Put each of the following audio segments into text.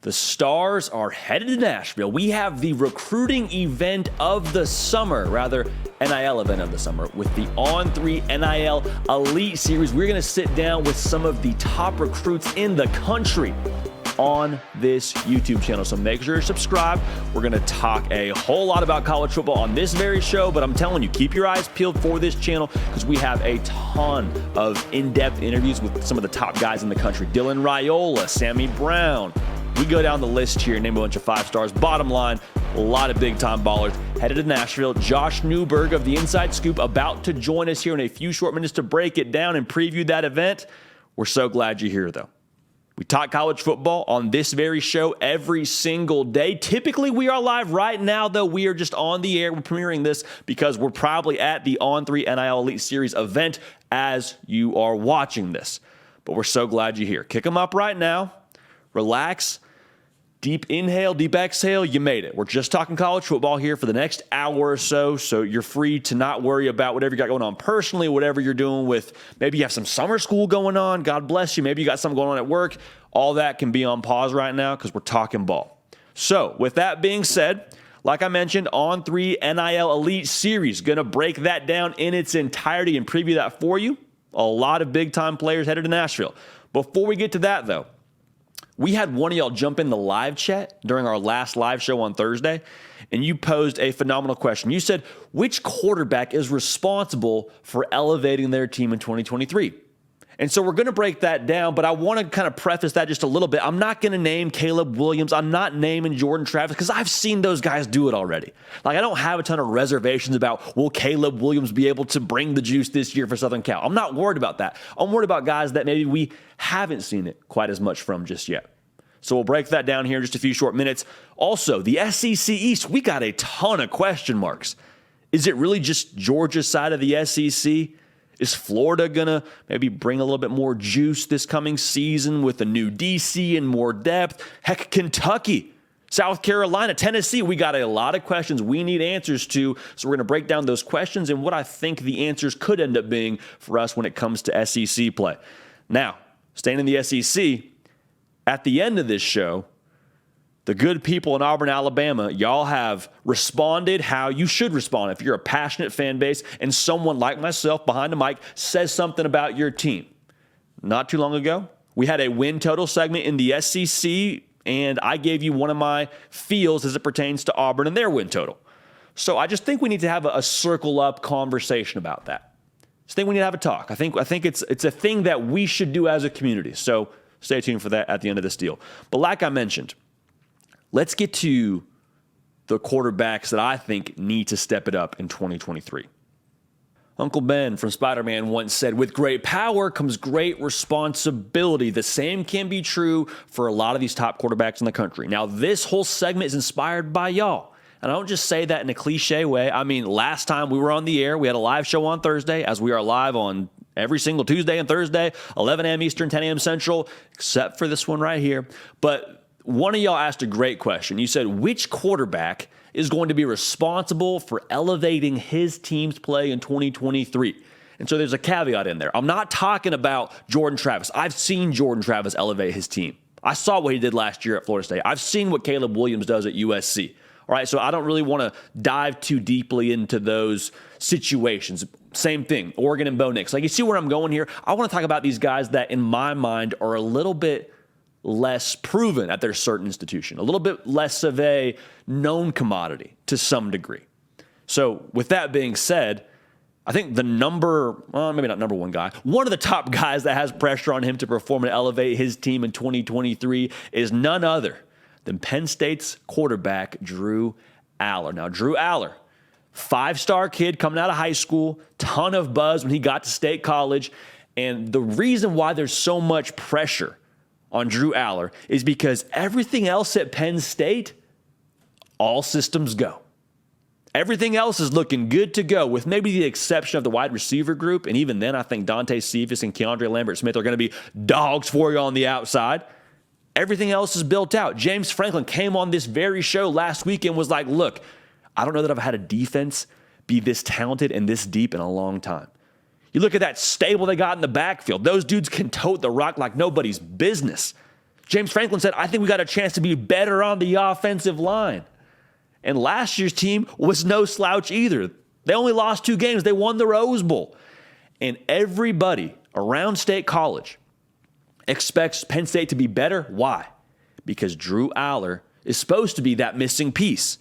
The Stars are headed to Nashville. We have the recruiting event of the summer, rather NIL event of the summer, with the On3 NIL Elite Series. We're going to sit down with some of the top recruits in the country on this YouTube channel. So make sure you're subscribed. We're going to talk a whole lot about college football on this very show, but I'm telling you, keep your eyes peeled for this channel because we have a ton of in-depth interviews with some of the top guys in the country. Dylan Raiola, Sammy Brown. We go down the list here, name a bunch of 5 stars. Bottom line, a lot of big-time ballers headed to Nashville. Josh Newberg of the Inside Scoop about to join us here in a few short minutes to break it down and preview that event. We're so glad you're here, though. We talk college football on this very show every single day. Typically, we are live right now, though. We are just on the air. We're premiering this because we're probably at the On3 NIL Elite Series event as you are watching this. But we're so glad you're here. Kick them up right now. Relax. Deep inhale, deep exhale, you made it. We're just talking college football here for the next hour or so you're free to not worry about whatever you got going on personally, whatever you're doing with, maybe you have some summer school going on, God bless you, maybe you got something going on at work. All that can be on pause right now because we're talking ball. So with that being said, like I mentioned, On3 NIL Elite Series, going to break that down in its entirety and preview that for you. A lot of big-time players headed to Nashville. Before we get to that, though, we had one of y'all jump in the live chat during our last live show on Thursday, and you posed a phenomenal question. You said, which quarterback is responsible for elevating their team in 2023? And so we're going to break that down, but I want to kind of preface that just a little bit. I'm not going to name Caleb Williams. I'm not naming Jordan Travis because I've seen those guys do it already. Like, I don't have a ton of reservations about, will Caleb Williams be able to bring the juice this year for Southern Cal? I'm not worried about that. I'm worried about guys that maybe we haven't seen it quite as much from just yet. So we'll break that down here in just a few short minutes. Also, the SEC East, we got a ton of question marks. Is it really just Georgia's side of the SEC? Is Florida going to maybe bring a little bit more juice this coming season with a new DC and more depth? Heck, Kentucky, South Carolina, Tennessee, we got a lot of questions we need answers to. So we're going to break down those questions and what I think the answers could end up being for us when it comes to SEC play. Now, staying in the SEC, at the end of this show, the good people in Auburn, Alabama, y'all have responded how you should respond if you're a passionate fan base and someone like myself behind the mic says something about your team. Not too long ago, we had a win total segment in the SEC, and I gave you one of my feels as it pertains to Auburn and their win total. So I just think we need to have a circle up conversation about that. I just think we need to have a talk. I think it's a thing that we should do as a community. So stay tuned for that at the end of this deal. But like I mentioned, let's get to the quarterbacks that I think need to step it up in 2023. Uncle Ben from Spider-Man once said, with great power comes great responsibility. The same can be true for a lot of these top quarterbacks in the country. Now, this whole segment is inspired by y'all. And I don't just say that in a cliche way. I mean, last time we were on the air, we had a live show on Thursday, as we are live on every single Tuesday and Thursday, 11 a.m. Eastern, 10 a.m. Central, except for this one right here. But one of y'all asked a great question. You said, which quarterback is going to be responsible for elevating his team's play in 2023? And so there's a caveat in there. I'm not talking about Jordan Travis. I've seen Jordan Travis elevate his team. I saw what he did last year at Florida State. I've seen what Caleb Williams does at USC. All right, so I don't really want to dive too deeply into those situations. Same thing, Oregon and Bo Nix. Like, you see where I'm going here? I want to talk about these guys that, in my mind, are a little bit less proven at their certain institution, a little bit less of a known commodity to some degree. So with that being said, I think maybe not number one guy, one of the top guys that has pressure on him to perform and elevate his team in 2023 is none other than Penn State's quarterback, Drew Allar. Now, Drew Allar, 5-star kid coming out of high school, ton of buzz when he got to State College. And the reason why there's so much pressure on Drew Allar is because everything else at Penn State, all systems go. Everything else is looking good to go, with maybe the exception of the wide receiver group. And even then, I think Dante Cephas and Keandre Lambert-Smith are going to be dogs for you on the outside. Everything else is built out. James Franklin came on this very show last week and was like, look, I don't know that I've had a defense be this talented and this deep in a long time. You look at that stable they got in the backfield. Those dudes can tote the rock like nobody's business. James Franklin said, I think we got a chance to be better on the offensive line. And last year's team was no slouch either. They only lost 2 games. They won the Rose Bowl. And everybody around State College expects Penn State to be better. Why? Because Drew Allar is supposed to be that missing piece.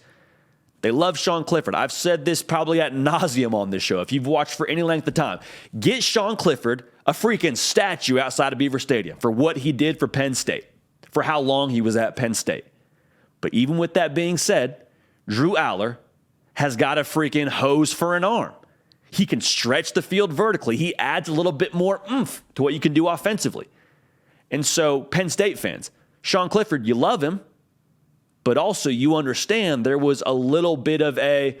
They love Sean Clifford. I've said this probably ad nauseum on this show. If you've watched for any length of time, get Sean Clifford a freaking statue outside of Beaver Stadium for what he did for Penn State, for how long he was at Penn State. But even with that being said, Drew Allar has got a freaking hose for an arm. He can stretch the field vertically. He adds a little bit more oomph to what you can do offensively. And so, Penn State fans, Sean Clifford, you love him, but also you understand there was a little bit of a,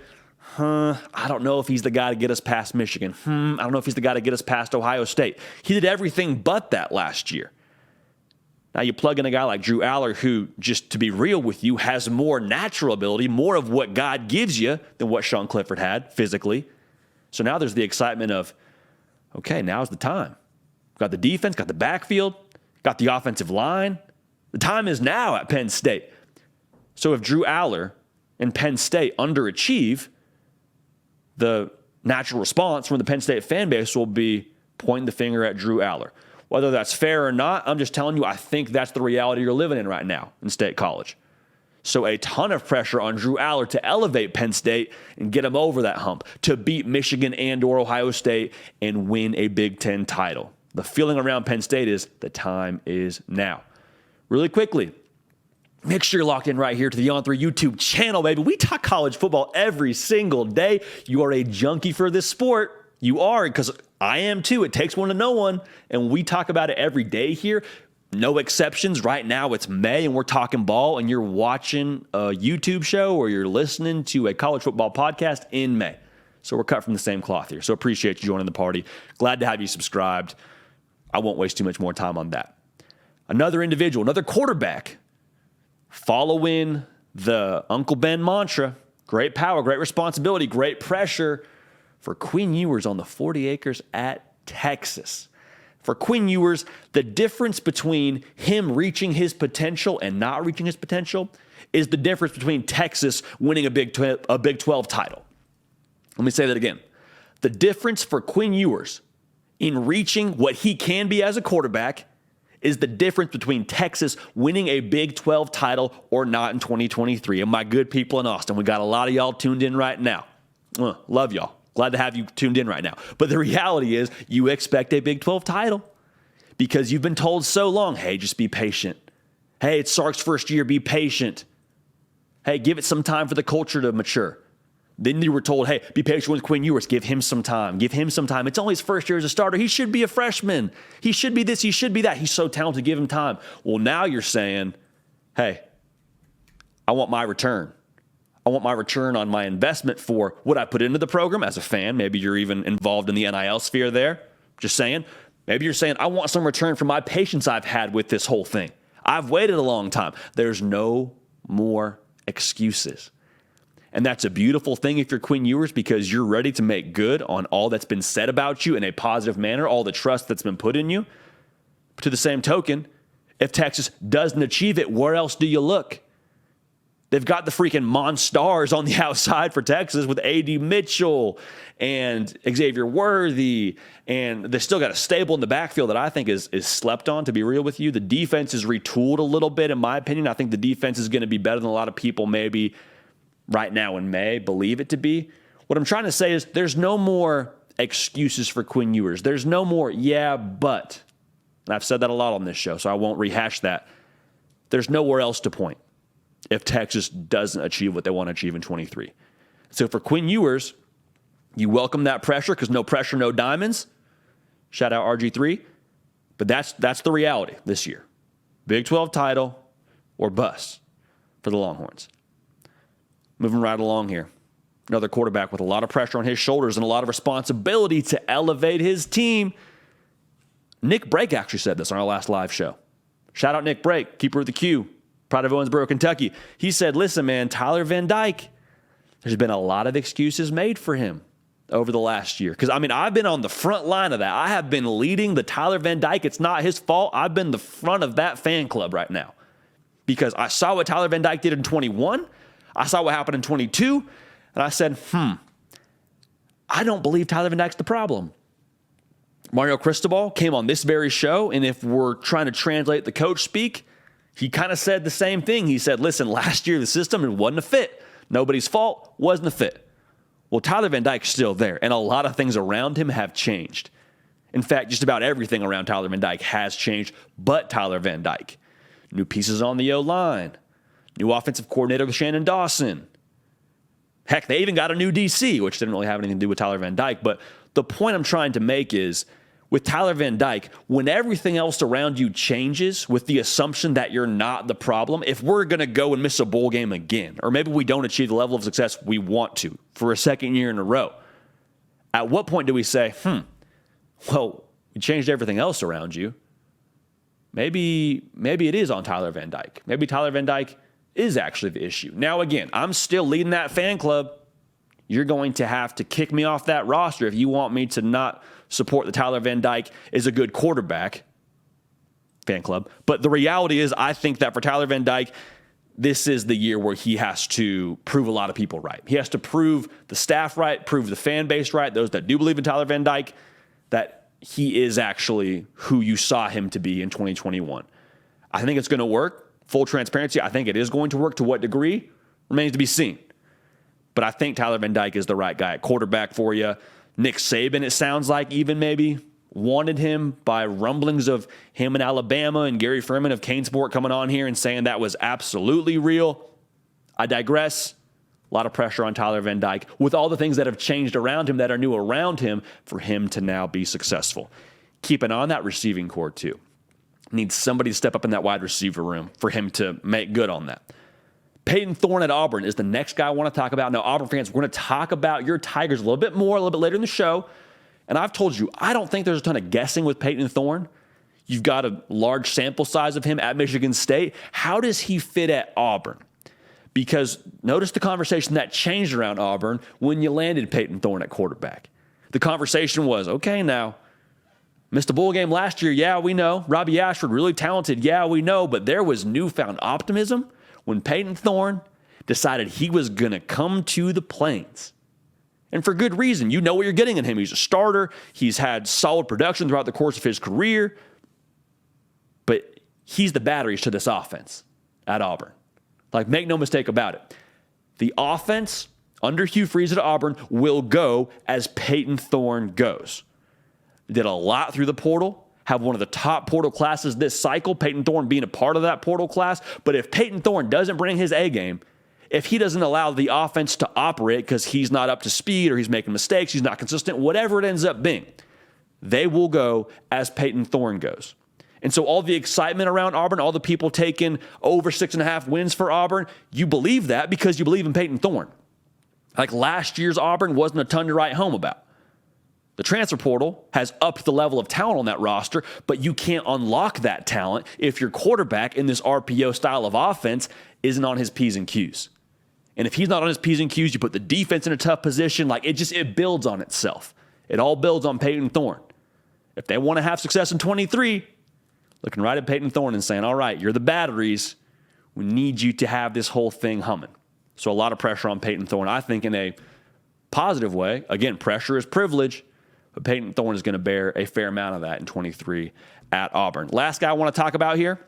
I don't know if he's the guy to get us past Michigan. I don't know if he's the guy to get us past Ohio State. He did everything but that last year. Now you plug in a guy like Drew Allar who, just to be real with you, has more natural ability, more of what God gives you than what Sean Clifford had physically. So now there's the excitement of, okay, now's the time. Got the defense, got the backfield, got the offensive line. The time is now at Penn State. So if Drew Allar and Penn State underachieve, the natural response from the Penn State fan base will be pointing the finger at Drew Allar. Whether that's fair or not, I'm just telling you, I think that's the reality you're living in right now in State College. So a ton of pressure on Drew Allar to elevate Penn State and get them over that hump, to beat Michigan and or Ohio State and win a Big Ten title. The feeling around Penn State is the time is now. Really quickly, make sure you're locked in right here to the On3 YouTube channel, baby. We talk college football every single day. You are a junkie for this sport. You are, because I am too. It takes one to know one, and we talk about it every day here. No exceptions. Right now it's May, and we're talking ball, and you're watching a YouTube show or you're listening to a college football podcast in May. So we're cut from the same cloth here. So appreciate you joining the party. Glad to have you subscribed. I won't waste too much more time on that. Another individual, another quarterback, following the Uncle Ben mantra, great power, great responsibility, great pressure for Quinn Ewers on the 40 acres at Texas. For Quinn Ewers, the difference between him reaching his potential and not reaching his potential is the difference between Texas winning a Big 12 title. Let me say that again. The difference for Quinn Ewers in reaching what he can be as a quarterback is the difference between Texas winning a Big 12 title or not in 2023. And my good people in Austin, we got a lot of y'all tuned in right now. Love y'all. Glad to have you tuned in right now. But the reality is you expect a Big 12 title because you've been told so long, hey, just be patient. Hey, it's Sark's first year, be patient. Hey, give it some time for the culture to mature. Then you were told, hey, be patient with Quinn Ewers. Give him some time. Give him some time. It's only his first year as a starter. He should be a freshman. He should be this. He should be that. He's so talented. Give him time. Well, now you're saying, hey, I want my return. I want my return on my investment for what I put into the program as a fan. Maybe you're even involved in the NIL sphere there. Just saying. Maybe you're saying, I want some return for my patience I've had with this whole thing. I've waited a long time. There's no more excuses. And that's a beautiful thing if you're Quinn Ewers because you're ready to make good on all that's been said about you in a positive manner, all the trust that's been put in you. But to the same token, if Texas doesn't achieve it, where else do you look? They've got the freaking monstars on the outside for Texas with A.D. Mitchell and Xavier Worthy, and they still got a stable in the backfield that I think is slept on, to be real with you. The defense is retooled a little bit, in my opinion. I think the defense is going to be better than a lot of people maybe right now in May believe it to be. What I'm trying to say is there's no more excuses for Quinn Ewers. There's no more, yeah, but. And I've said that a lot on this show, so I won't rehash that. There's nowhere else to point if Texas doesn't achieve what they want to achieve in 23. So for Quinn Ewers, you welcome that pressure because no pressure, no diamonds. Shout out RG3. But that's the reality this year. Big 12 title or bust for the Longhorns. Moving right along here. Another quarterback with a lot of pressure on his shoulders and a lot of responsibility to elevate his team. Nick Brake actually said this on our last live show. Shout out Nick Brake, keeper of the Q, proud of Owensboro, Kentucky. He said, listen, man, Tyler Van Dyke, there's been a lot of excuses made for him. over the last year? Because, I've been on the front line of that. I have been leading the Tyler Van Dyke. It's not his fault. I've been the front of that fan club right now because I saw what Tyler Van Dyke did in 21. I saw what happened in 22, and I said, I don't believe Tyler Van Dyke's the problem. Mario Cristobal came on this very show, and if we're trying to translate the coach speak, he kind of said the same thing. He said, listen, last year the system, it wasn't a fit. Nobody's fault, wasn't a fit. Well, Tyler Van Dyke's still there, and a lot of things around him have changed. In fact, just about everything around Tyler Van Dyke has changed, but Tyler Van Dyke. New pieces on the O-line. New offensive coordinator with Shannon Dawson. Heck, they even got a new DC, which didn't really have anything to do with Tyler Van Dyke. But the point I'm trying to make is, with Tyler Van Dyke, when everything else around you changes with the assumption that you're not the problem, if we're going to go and miss a bowl game again, or maybe we don't achieve the level of success we want to for a second year in a row, at what point do we say, well, we changed everything else around you. Maybe it is on Tyler Van Dyke. Maybe Tyler Van Dyke is actually the issue. Now, again, I'm still leading that fan club. You're going to have to kick me off that roster if you want me to not support that Tyler Van Dyke is a good quarterback, fan club. But the reality is, I think that for Tyler Van Dyke, this is the year where he has to prove a lot of people right. He has to prove the staff right, prove the fan base right, those that do believe in Tyler Van Dyke, that he is actually who you saw him to be in 2021. I think it's going to work. Full transparency, I think it is going to work. To what degree remains to be seen. But I think Tyler Van Dyke is the right guy at quarterback for you. Nick Saban, it sounds like, even maybe wanted him by rumblings of him in Alabama, and Gary Furman of CaneSport coming on here and saying that was absolutely real. I digress. A lot of pressure on Tyler Van Dyke with all the things that have changed around him that are new around him for him to now be successful. Keep an eye on that receiving core too. Needs somebody to step up in that wide receiver room for him to make good on that. Payton Thorne at Auburn is the next guy I want to talk about. Now, Auburn fans, we're going to talk about your Tigers a little bit more, a little bit later in the show. And I've told you, I don't think there's a ton of guessing with Payton Thorne. You've got a large sample size of him at Michigan State. How does he fit at Auburn? Because notice the conversation that changed around Auburn when you landed Payton Thorne at quarterback. The conversation was, okay, now, missed a bowl game last year, yeah, we know. Robbie Ashford, really talented, yeah, we know. But there was newfound optimism when Payton Thorne decided he was going to come to the Plains. And for good reason. You know what you're getting in him. He's a starter. He's had solid production throughout the course of his career. But he's the batteries to this offense at Auburn. Like, make no mistake about it. The offense under Hugh Freeze at Auburn will go as Payton Thorne goes. Did a lot through the portal. Have one of the top portal classes this cycle, Payton Thorne being a part of that portal class. But if Payton Thorne doesn't bring his A game, if he doesn't allow the offense to operate because he's not up to speed or he's making mistakes, he's not consistent, whatever it ends up being, they will go as Payton Thorne goes. And so all the excitement around Auburn, all the people taking over 6.5 wins for Auburn, you believe that because you believe in Payton Thorne. Like last year's Auburn wasn't a ton to write home about. The transfer portal has upped the level of talent on that roster, but you can't unlock that talent if your quarterback in this RPO style of offense isn't on his P's and Q's. And if he's not on his P's and Q's, you put the defense in a tough position. Like it builds on itself. It all builds on Payton Thorne. If they want to have success in 23, looking right at Payton Thorne and saying, all right, you're the batteries. We need you to have this whole thing humming. So a lot of pressure on Payton Thorne, I think in a positive way. Again, pressure is privilege. But Payton Thorne is going to bear a fair amount of that in 23 at Auburn. Last guy I want to talk about here,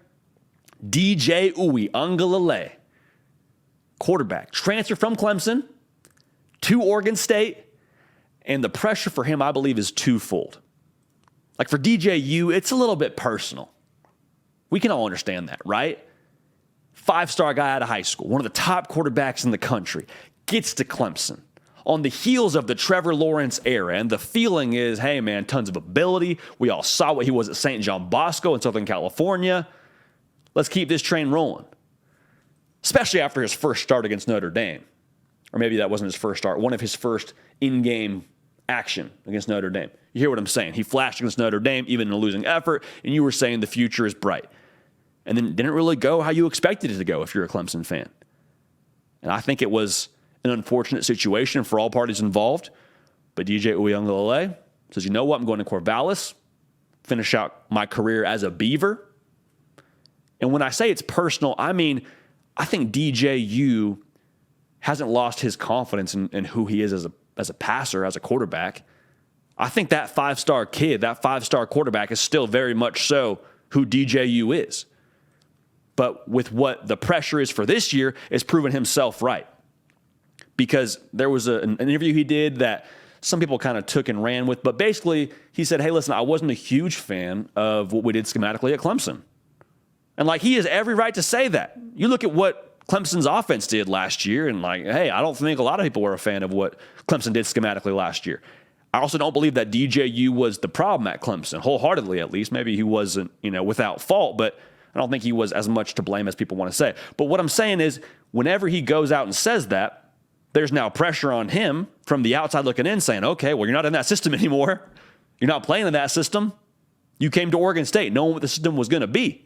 DJ Uilelelei, quarterback. Transfer from Clemson to Oregon State, and the pressure for him, I believe, is twofold. Like for DJU, it's a little bit personal. We can all understand that, right? 5-star guy out of high school, one of the top quarterbacks in the country, gets to Clemson on the heels of the Trevor Lawrence era. And the feeling is, hey, man, tons of ability. We all saw what he was at St. John Bosco in Southern California. Let's keep this train rolling. Especially after his first start against Notre Dame. Or maybe that wasn't his first start, one of his first in-game action against Notre Dame. You hear what I'm saying? He flashed against Notre Dame, even in a losing effort, and you were saying the future is bright. And then it didn't really go how you expected it to go if you're a Clemson fan. And I think it was an unfortunate situation for all parties involved. But DJ Uilelelei says, you know what? I'm going to Corvallis, finish out my career as a Beaver. And when I say it's personal, I mean, I think DJU hasn't lost his confidence in who he is as a passer, as a quarterback. I think that 5-star kid, that 5-star quarterback is still very much so who DJU is. But with what the pressure is for this year, it's proven himself right. Because there was an interview he did that some people kind of took and ran with, but basically he said, hey, listen, I wasn't a huge fan of what we did schematically at Clemson. And like, he has every right to say that. You look at what Clemson's offense did last year, and like, hey, I don't think a lot of people were a fan of what Clemson did schematically last year. I also don't believe that DJU was the problem at Clemson, wholeheartedly at least. Maybe he wasn't, without fault, but I don't think he was as much to blame as people want to say. But what I'm saying is, whenever he goes out and says that, there's now pressure on him from the outside looking in saying, okay, well, you're not in that system anymore. You're not playing in that system. You came to Oregon State knowing what the system was going to be.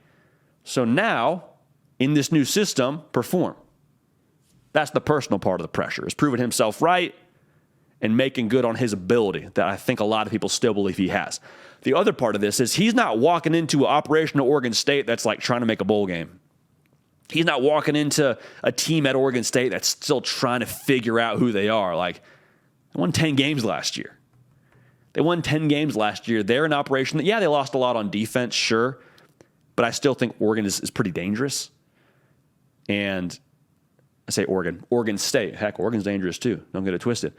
So now, in this new system, perform. That's the personal part of the pressure, is proving himself right and making good on his ability that I think a lot of people still believe he has. The other part of this is he's not walking into an operation at Oregon State that's like trying to make a bowl game. He's not walking into a team at Oregon State that's still trying to figure out who they are. Like, they won 10 games last year. They're an operation that, they lost a lot on defense, sure, but I still think Oregon is pretty dangerous. And I say Oregon State. Heck, Oregon's dangerous too. Don't get it twisted.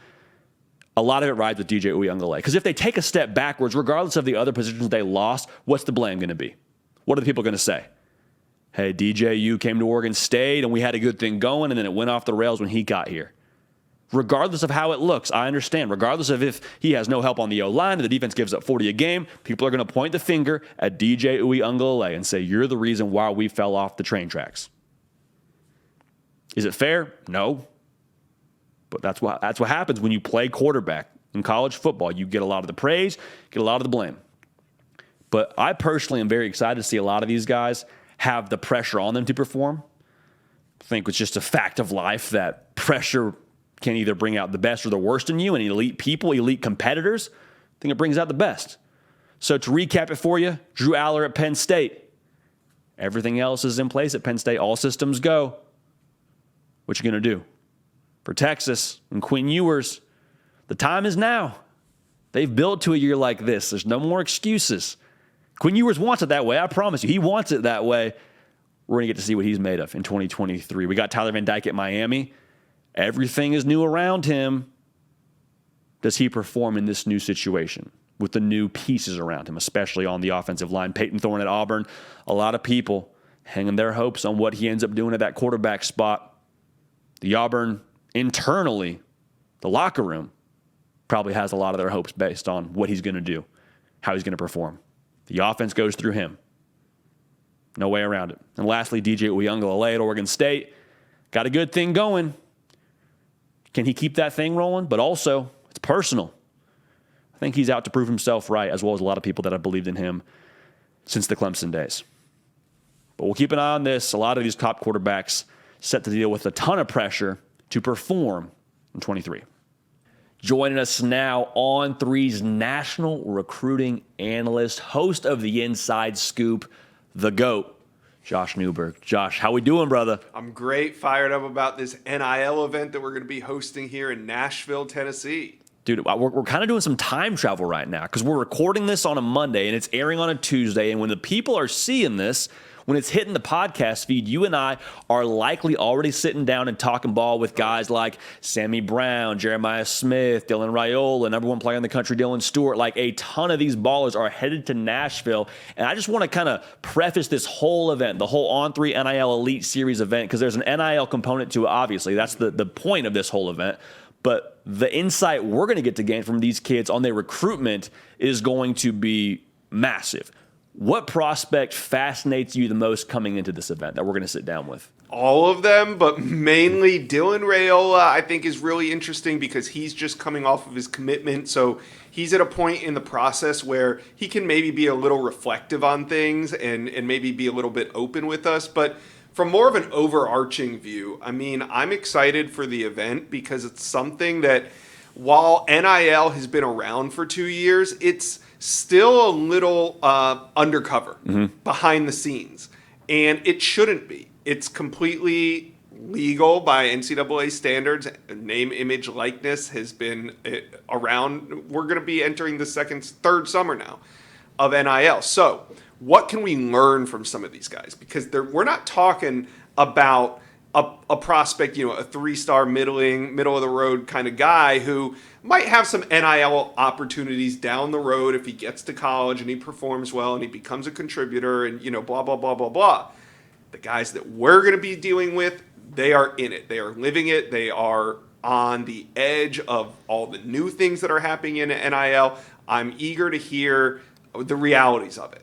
A lot of it rides with DJ Uilelelei. Because if they take a step backwards, regardless of the other positions they lost, what's the blame going to be? What are the people going to say? Hey, DJU came to Oregon State and we had a good thing going, and then it went off the rails when he got here. Regardless of how it looks, I understand. Regardless of if he has no help on the O-line and the defense gives up 40 a game, people are going to point the finger at DJ Uilelelei and say, you're the reason why we fell off the train tracks. Is it fair? No. But that's what happens when you play quarterback in college football. You get a lot of the praise, get a lot of the blame. But I personally am very excited to see a lot of these guys have the pressure on them to perform. I think it's just a fact of life that pressure can either bring out the best or the worst in you, and elite people, elite competitors, I think it brings out the best. So to recap it for you, Drew Allar at Penn State. Everything else is in place at Penn State. All systems go. What you going to do? For Texas and Quinn Ewers, the time is now. They've built to a year like this. There's no more excuses. Quinn Ewers wants it that way. I promise you. He wants it that way. We're going to get to see what he's made of in 2023. We got Tyler Van Dyke at Miami. Everything is new around him. Does he perform in this new situation with the new pieces around him, especially on the offensive line? Payton, Thorne at Auburn. A lot of people hanging their hopes on what he ends up doing at that quarterback spot. The Auburn internally, the locker room, probably has a lot of their hopes based on what he's going to do, how he's going to perform. The offense goes through him. No way around it. And lastly, DJ Uilelelei at Oregon State. Got a good thing going. Can he keep that thing rolling? But also, it's personal. I think he's out to prove himself right, as well as a lot of people that have believed in him since the Clemson days. But we'll keep an eye on this. A lot of these top quarterbacks set to deal with a ton of pressure to perform in 23. Joining us now, On3's national recruiting analyst, host of the Inside Scoop, the GOAT, Josh Newberg. Josh, how we doing, brother? I'm great. Fired up about this NIL event that we're going to be hosting here in Nashville, Tennessee. Dude, we're kind of doing some time travel right now because we're recording this on a Monday and it's airing on a Tuesday. And when the people are seeing this, when it's hitting the podcast feed, you and I are likely already sitting down and talking ball with guys like Sammy Brown, Jeremiah Smith, Dylan Raiola, number one player in the country, Dylan Stewart. Like, a ton of these ballers are headed to Nashville. And I just want to kind of preface this whole event, the whole On3 NIL Elite Series event, because there's an NIL component to it, obviously. That's the point of this whole event. But the insight we're going to get to gain from these kids on their recruitment is going to be massive. What prospect fascinates you the most coming into this event that we're going to sit down with? All of them, but mainly Dylan Raiola, I think, is really interesting because he's just coming off of his commitment. So he's at a point in the process where he can maybe be a little reflective on things and maybe be a little bit open with us. But from more of an overarching view, I mean, I'm excited for the event because it's something that while NIL has been around for 2 years, it's still a little undercover behind the scenes. And it shouldn't be. It's completely legal by NCAA standards. Name, image, likeness has been around. We're going to be entering the third summer now of NIL. So what can we learn from some of these guys? Because we're not talking about a prospect, a 3-star middle of the road kind of guy who might have some NIL opportunities down the road if he gets to college and he performs well and he becomes a contributor and, blah, blah, blah, blah, blah. The guys that we're going to be dealing with, they are in it. They are living it. They are on the edge of all the new things that are happening in NIL. I'm eager to hear the realities of it.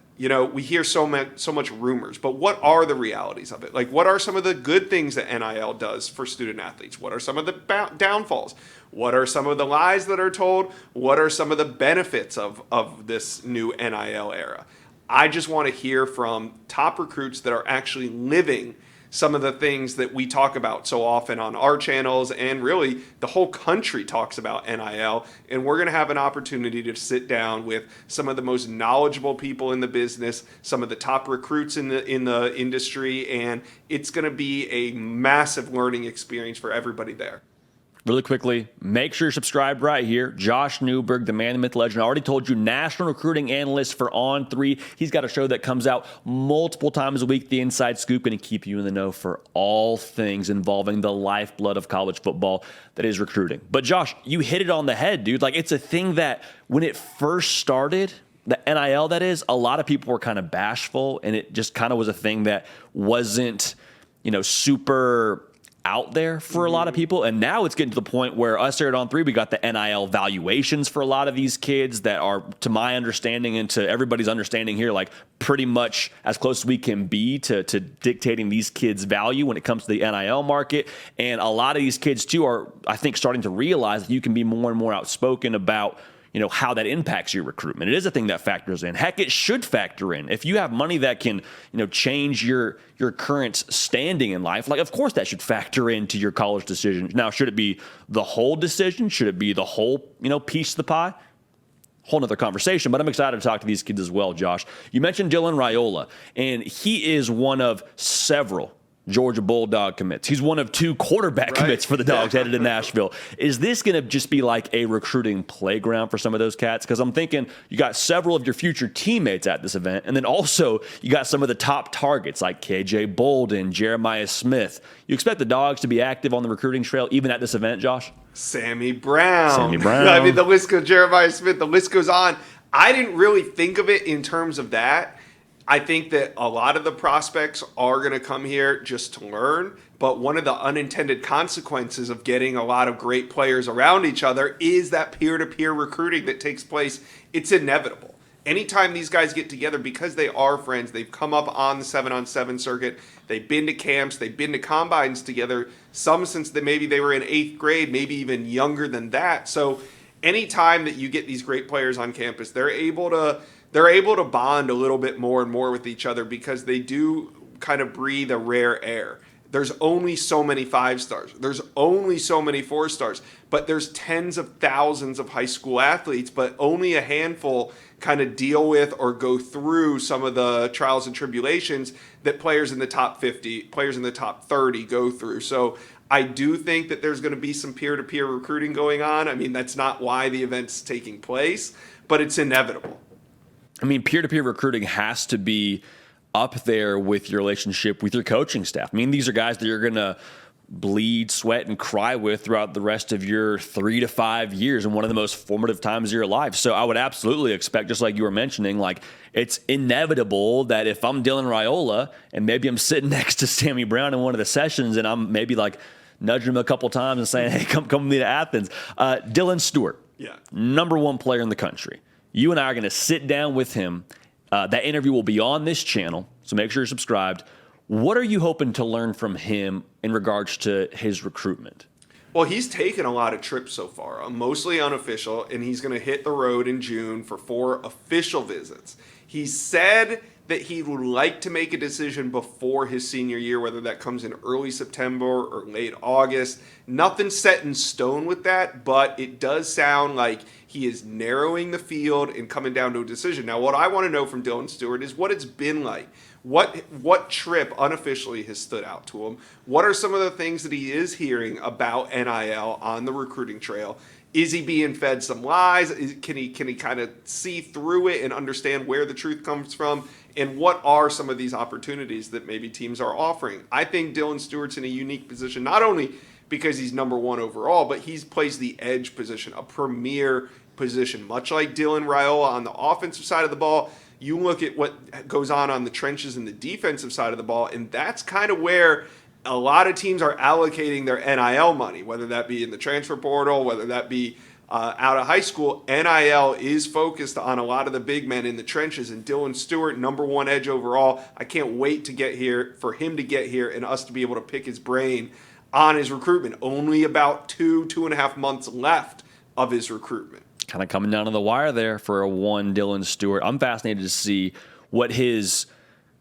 We hear so much rumors, but what are the realities of it? Like, what are some of the good things that NIL does for student athletes? What are some of the downfalls? What are some of the lies that are told? What are some of the benefits of this new NIL era? I just want to hear from top recruits that are actually living some of the things that we talk about so often on our channels, and really the whole country talks about NIL. And we're going to have an opportunity to sit down with some of the most knowledgeable people in the business, some of the top recruits in the industry, and it's going to be a massive learning experience for everybody there. Really quickly, make sure you're subscribed right here. Josh Newberg, the man, the myth, legend. I already told you, national recruiting analyst for On3. He's got a show that comes out multiple times a week, The Inside Scoop, and to keep you in the know for all things involving the lifeblood of college football, that is recruiting. But Josh, you hit it on the head, dude. Like, it's a thing that when it first started, the NIL, that is, a lot of people were kind of bashful, and it just kind of was a thing that wasn't, super out there for a lot of people. And now it's getting to the point where us here at On3, we got the NIL valuations for a lot of these kids that are, to my understanding and to everybody's understanding here, like pretty much as close as we can be to dictating these kids' value when it comes to the NIL market. And a lot of these kids too are, I think, starting to realize that you can be more and more outspoken about how that impacts your recruitment. It is a thing that factors in. Heck, it should factor in. If you have money that can, change your current standing in life, like, of course that should factor into your college decision. Now, should it be the whole decision? Should it be the whole, piece of the pie? Whole nother conversation, but I'm excited to talk to these kids as well, Josh. You mentioned Dylan Raiola, and he is one of several Georgia Bulldog commits. He's one of 2 quarterback commits for the Dogs headed to Nashville. Is this going to just be like a recruiting playground for some of those cats? Because I'm thinking you got several of your future teammates at this event, and then also you got some of the top targets like KJ Bolden, Jeremiah Smith. You expect the Dogs to be active on the recruiting trail even at this event, Josh? Sammy Brown. I mean, the list goes, Jeremiah Smith, the list goes on. I didn't really think of it in terms of that. I think that a lot of the prospects are going to come here just to learn, but one of the unintended consequences of getting a lot of great players around each other is that peer-to-peer recruiting that takes place. It's inevitable. Anytime these guys get together, because they are friends, they've come up on the 7-on-7 circuit, they've been to camps, they've been to combines together, some since maybe they were in 8th grade, maybe even younger than that. So anytime that you get these great players on campus, they're able to bond a little bit more and more with each other because they do kind of breathe a rare air. There's only so many 5-stars. There's only so many 4-stars. But there's tens of thousands of high school athletes, but only a handful kind of deal with or go through some of the trials and tribulations that players in the top 50, players in the top 30 go through. So I do think that there's going to be some peer-to-peer recruiting going on. I mean, that's not why the event's taking place, but it's inevitable. I mean, peer-to-peer recruiting has to be up there with your relationship with your coaching staff. I mean, these are guys that you're going to bleed, sweat, and cry with throughout the rest of your 3 to 5 years and one of the most formative times of your life. So I would absolutely expect, just like you were mentioning, like it's inevitable that if I'm Dylan Raiola and maybe I'm sitting next to Sammy Brown in one of the sessions and I'm maybe like nudging him a couple times and saying, hey, come with me to Athens. Dylan Stewart, number 1 player in the country. You and I are going to sit down with him. That interview will be on this channel, so make sure you're subscribed. What are you hoping to learn from him in regards to his recruitment? Well, he's taken a lot of trips so far, mostly unofficial, and he's going to hit the road in June for 4 official visits. He said that he would like to make a decision before his senior year, whether that comes in early September or late August. Nothing set in stone with that, but it does sound like he is narrowing the field and coming down to a decision. Now, what I want to know from Dylan Stewart is what it's been like. What trip unofficially has stood out to him? What are some of the things that he is hearing about NIL on the recruiting trail? Is he being fed some lies? Can he kind of see through it and understand where the truth comes from? And what are some of these opportunities that maybe teams are offering? I think Dylan Stewart's in a unique position, not only because he's number one overall, but he's plays the edge position, a premier position, much like Dylan Raiola on the offensive side of the ball. You look at what goes on the trenches and the defensive side of the ball, and that's kind of where a lot of teams are allocating their NIL money, whether that be in the transfer portal, whether that be out of high school. NIL is focused on a lot of the big men in the trenches, and Dylan Stewart, number one edge overall. I can't wait to get here, for him to get here and us to be able to pick his brain on his recruitment. Only about 2.5 months left of his recruitment. Kind of coming down to the wire there for a one Dylan Stewart. I'm fascinated to see what his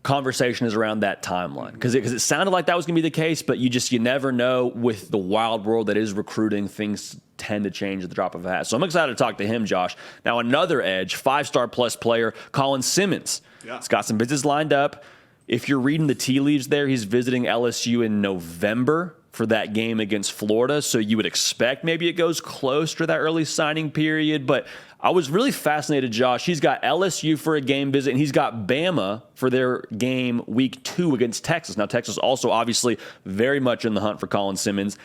conversation is around that timeline, because it sounded like that was going to be the case, but you never know with the wild world that is recruiting. Things tend to change at the drop of a hat. So I'm excited to talk to him, Josh. Now, another edge, 5-star plus player, Colin Simmons. Yeah. He's got some visits lined up. If you're reading the tea leaves there, he's visiting LSU in November for that game against Florida. So you would expect maybe it goes close to that early signing period. But I was really fascinated, Josh. He's got LSU for a game visit, and he's got Bama for their game week 2 against Texas. Now, Texas also obviously very much in the hunt for Colin Simmons.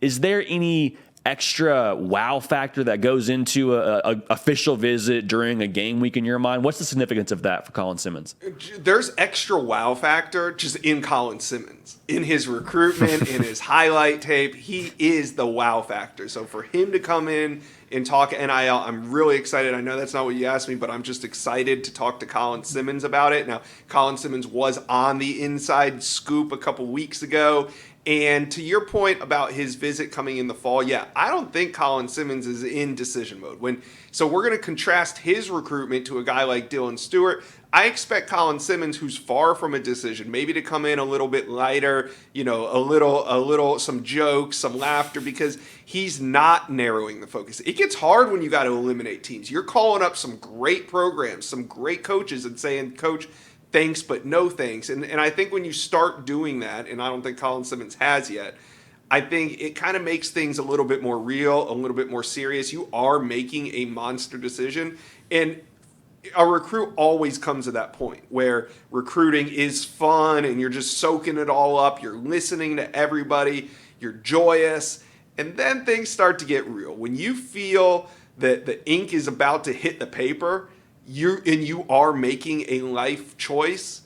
Is there any extra wow factor that goes into a official visit during a game week in your mind? What's the significance of that for Colin Simmons? There's extra wow factor just in Colin Simmons, in his recruitment, in his highlight tape. He is the wow factor. So for him to come in and talk NIL, I'm really excited. I know that's not what you asked me, but I'm just excited to talk to Colin Simmons about it. Now, Colin Simmons was on the Inside Scoop a couple weeks ago. And to your point about his visit coming in the fall, yeah, I don't think Colin Simmons is in decision mode. So we're going to contrast his recruitment to a guy like Dylan Stewart. I expect Colin Simmons, who's far from a decision, maybe to come in a little bit lighter, a little, some jokes, some laughter, because he's not narrowing the focus. It gets hard when you got to eliminate teams. You're calling up some great programs, some great coaches, and saying, Coach, thanks, but no thanks. And I think when you start doing that, and I don't think Colin Simmons has yet, I think it kind of makes things a little bit more real, a little bit more serious. You are making a monster decision. And a recruit always comes to that point where recruiting is fun and you're just soaking it all up. You're listening to everybody. You're joyous. And then things start to get real. When you feel that the ink is about to hit the paper, you are making a life choice,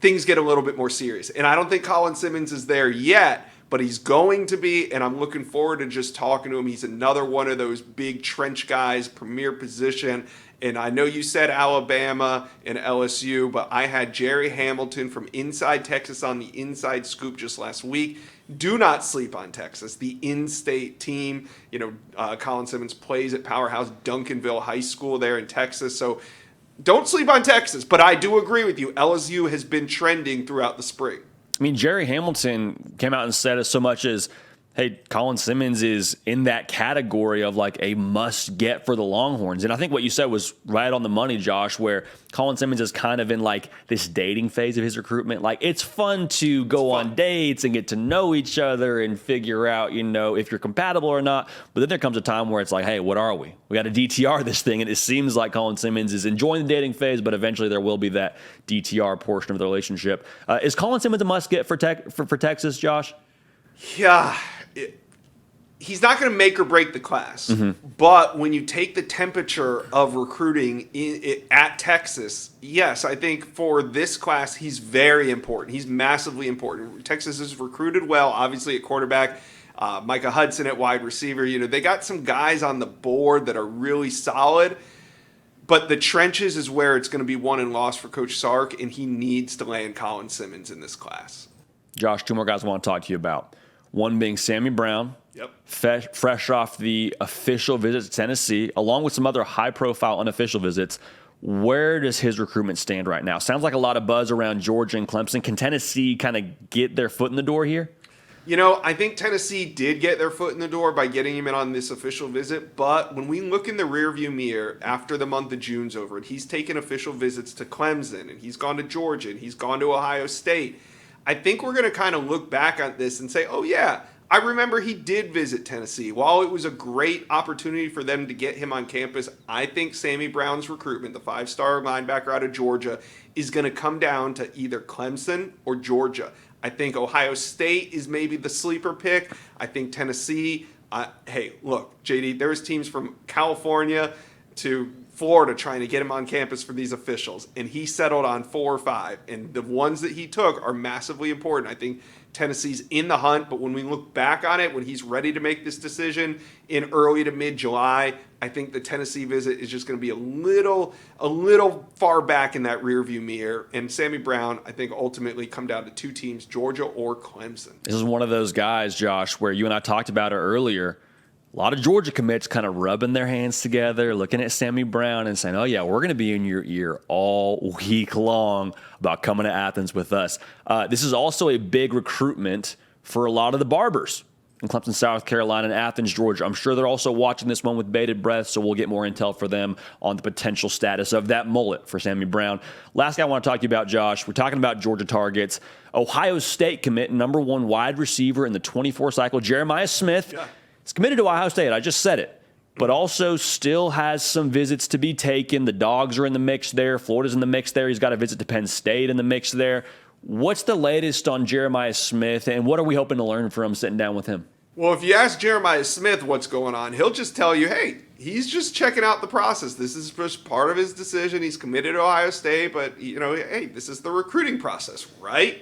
things get a little bit more serious. And I don't think Colin Simmons is there yet, but he's going to be, and I'm looking forward to just talking to him. He's another one of those big trench guys, premier position. And I know you said Alabama and LSU, but I had Jerry Hamilton from Inside Texas on the Inside Scoop just last week. Do not sleep on Texas, the in-state team. Colin Simmons plays at Powerhouse Duncanville High School there in Texas. So don't sleep on Texas, but I do agree with you. LSU has been trending throughout the spring. I mean, Jerry Hamilton came out and said as so much as, hey, Colin Simmons is in that category of like a must get for the Longhorns. And I think what you said was right on the money, Josh, where Colin Simmons is kind of in like this dating phase of his recruitment. Like, it's fun to go on dates and get to know each other and figure out, if you're compatible or not. But then there comes a time where it's like, hey, what are we? We got to DTR this thing. And it seems like Colin Simmons is enjoying the dating phase, but eventually there will be that DTR portion of the relationship. Is Colin Simmons a must get for Texas, Josh? Yeah. He's not going to make or break the class, but when you take the temperature of recruiting at Texas, yes, I think for this class, he's very important. He's massively important. Texas has recruited well, obviously at quarterback, Micah Hudson at wide receiver. They got some guys on the board that are really solid, but the trenches is where it's going to be won and lost for Coach Sark, and he needs to land Colin Simmons in this class. Josh, 2 more guys I want to talk to you about. One being Sammy Brown, fresh off the official visit to Tennessee, along with some other high-profile unofficial visits. Where does his recruitment stand right now? Sounds like a lot of buzz around Georgia and Clemson. Can Tennessee kind of get their foot in the door here? You know, I think Tennessee did get their foot in the door by getting him in on this official visit, but when we look in the rearview mirror after the month of June's over, and he's taken official visits to Clemson, and he's gone to Georgia, and he's gone to Ohio State, I think we're going to kind of look back at this and say, oh yeah, I remember he did visit Tennessee. While it was a great opportunity for them to get him on campus, I think Sammy Brown's recruitment, the 5-star linebacker out of Georgia, is going to come down to either Clemson or Georgia. I think Ohio State is maybe the sleeper pick. I think Tennessee, hey, look, JD, there's teams from California to Florida trying to get him on campus for these officials, and he settled on 4 or 5, and the ones that he took are massively important. I think Tennessee's in the hunt, but when we look back on it, when he's ready to make this decision in early to mid-July, I think the Tennessee visit is just going to be a little far back in that rearview mirror. And Sammy Brown, I think, ultimately come down to 2 teams, Georgia or Clemson. This is one of those guys, Josh, where you and I talked about it earlier. A lot of Georgia commits kind of rubbing their hands together, looking at Sammy Brown and saying, oh, yeah, we're going to be in your ear all week long about coming to Athens with us. This is also a big recruitment for a lot of the barbers in Clemson, South Carolina, and Athens, Georgia. I'm sure they're also watching this one with bated breath, so we'll get more intel for them on the potential status of that mullet for Sammy Brown. Last guy I want to talk to you about, Josh, we're talking about Georgia targets. Ohio State commit number 1 wide receiver in the 24 cycle, Jeremiah Smith. Yeah. He's committed to Ohio State. I just said it. But also still has some visits to be taken. The Dogs are in the mix there. Florida's in the mix there. He's got a visit to Penn State in the mix there. What's the latest on Jeremiah Smith, and what are we hoping to learn from sitting down with him? Well, if you ask Jeremiah Smith what's going on, he'll just tell you, hey, he's just checking out the process. This is just part of his decision. He's committed to Ohio State, but, you know, hey, this is the recruiting process, right?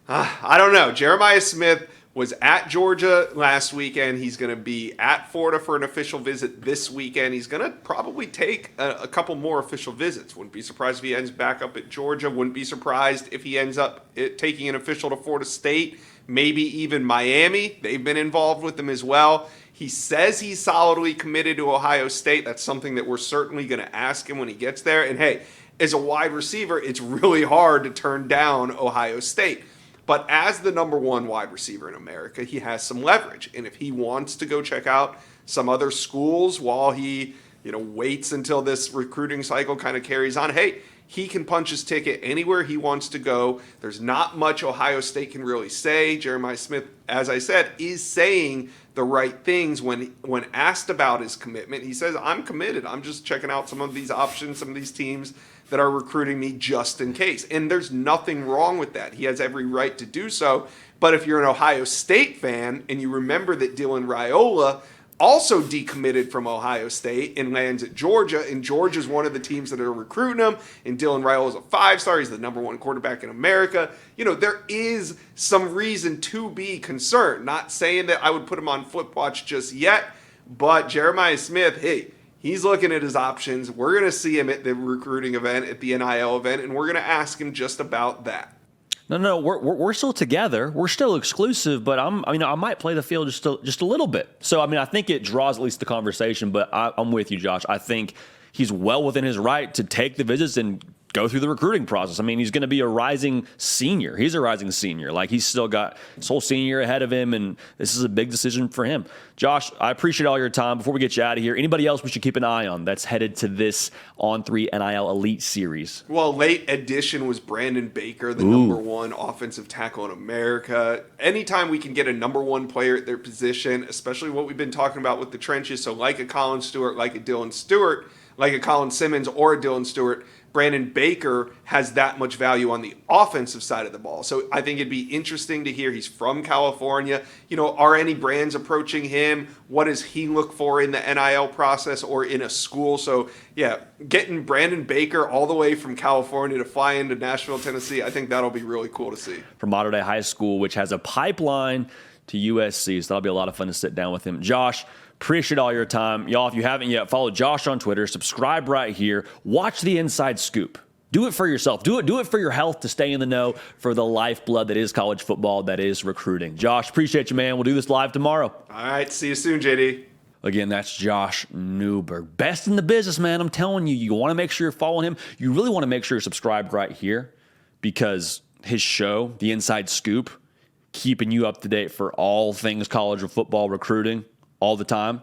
I don't know. Jeremiah Smith was at Georgia last weekend. He's going to be at Florida for an official visit this weekend. He's going to probably take a couple more official visits. Wouldn't be surprised if he ends back up at Georgia. Wouldn't be surprised if he ends up taking an official to Florida State, maybe even Miami. They've been involved with him as well. He says he's solidly committed to Ohio State. That's something that we're certainly going to ask him when he gets there. And hey, as a wide receiver, it's really hard to turn down Ohio State. But as the number 1 wide receiver in America, he has some leverage. And if he wants to go check out some other schools while he, waits until this recruiting cycle kind of carries on, hey, he can punch his ticket anywhere he wants to go. There's not much Ohio State can really say. Jeremiah Smith, as I said, is saying the right things when asked about his commitment. He says, I'm committed. I'm just checking out some of these options, some of these teams that are recruiting me just in case. And there's nothing wrong with that. He has every right to do so. But if you're an Ohio State fan and you remember that Dylan Raiola also decommitted from Ohio State and lands at Georgia, and Georgia's one of the teams that are recruiting him, and Dylan Raiola is a 5-star. He's the number 1 quarterback in America. There is some reason to be concerned. Not saying that I would put him on flip watch just yet, but Jeremiah Smith, hey, he's looking at his options. We're going to see him at the recruiting event, at the NIL event, and we're going to ask him just about that. No, we're still together. We're still exclusive, but I might play the field just a little bit. So, I think it draws at least the conversation, but I'm with you, Josh. I think he's well within his right to take the visits and go through the recruiting process. He's going to be a rising senior. He's a rising senior. He's still got his whole senior year ahead of him, and this is a big decision for him. Josh, I appreciate all your time. Before we get you out of here, anybody else we should keep an eye on that's headed to this On3 NIL Elite Series? Well, late addition was Brandon Baker, the number 1 offensive tackle in America. Anytime we can get a number 1 player at their position, especially what we've been talking about with the trenches, so like a Colin Stewart, like a Dylan Stewart, like a Colin Simmons or a Dylan Stewart, Brandon Baker has that much value on the offensive side of the ball. So I think it'd be interesting to hear. He's from California. Are any brands approaching him? What does he look for in the NIL process or in a school? So, yeah, getting Brandon Baker all the way from California to fly into Nashville, Tennessee, I think that'll be really cool to see. From Mater Dei High School, which has a pipeline to USC. So that'll be a lot of fun to sit down with him. Josh, appreciate all your time. Y'all, if you haven't yet, follow Josh on Twitter. Subscribe right here. Watch the Inside Scoop. Do it for yourself. Do it for your health, to stay in the know, for the lifeblood that is college football, that is recruiting. Josh, appreciate you, man. We'll do this live tomorrow. All right. See you soon, JD. Again, that's Josh Newberg. Best in the business, man. I'm telling you, you want to make sure you're following him. You really want to make sure you're subscribed right here because his show, The Inside Scoop, keeping you up to date for all things college football recruiting all the time,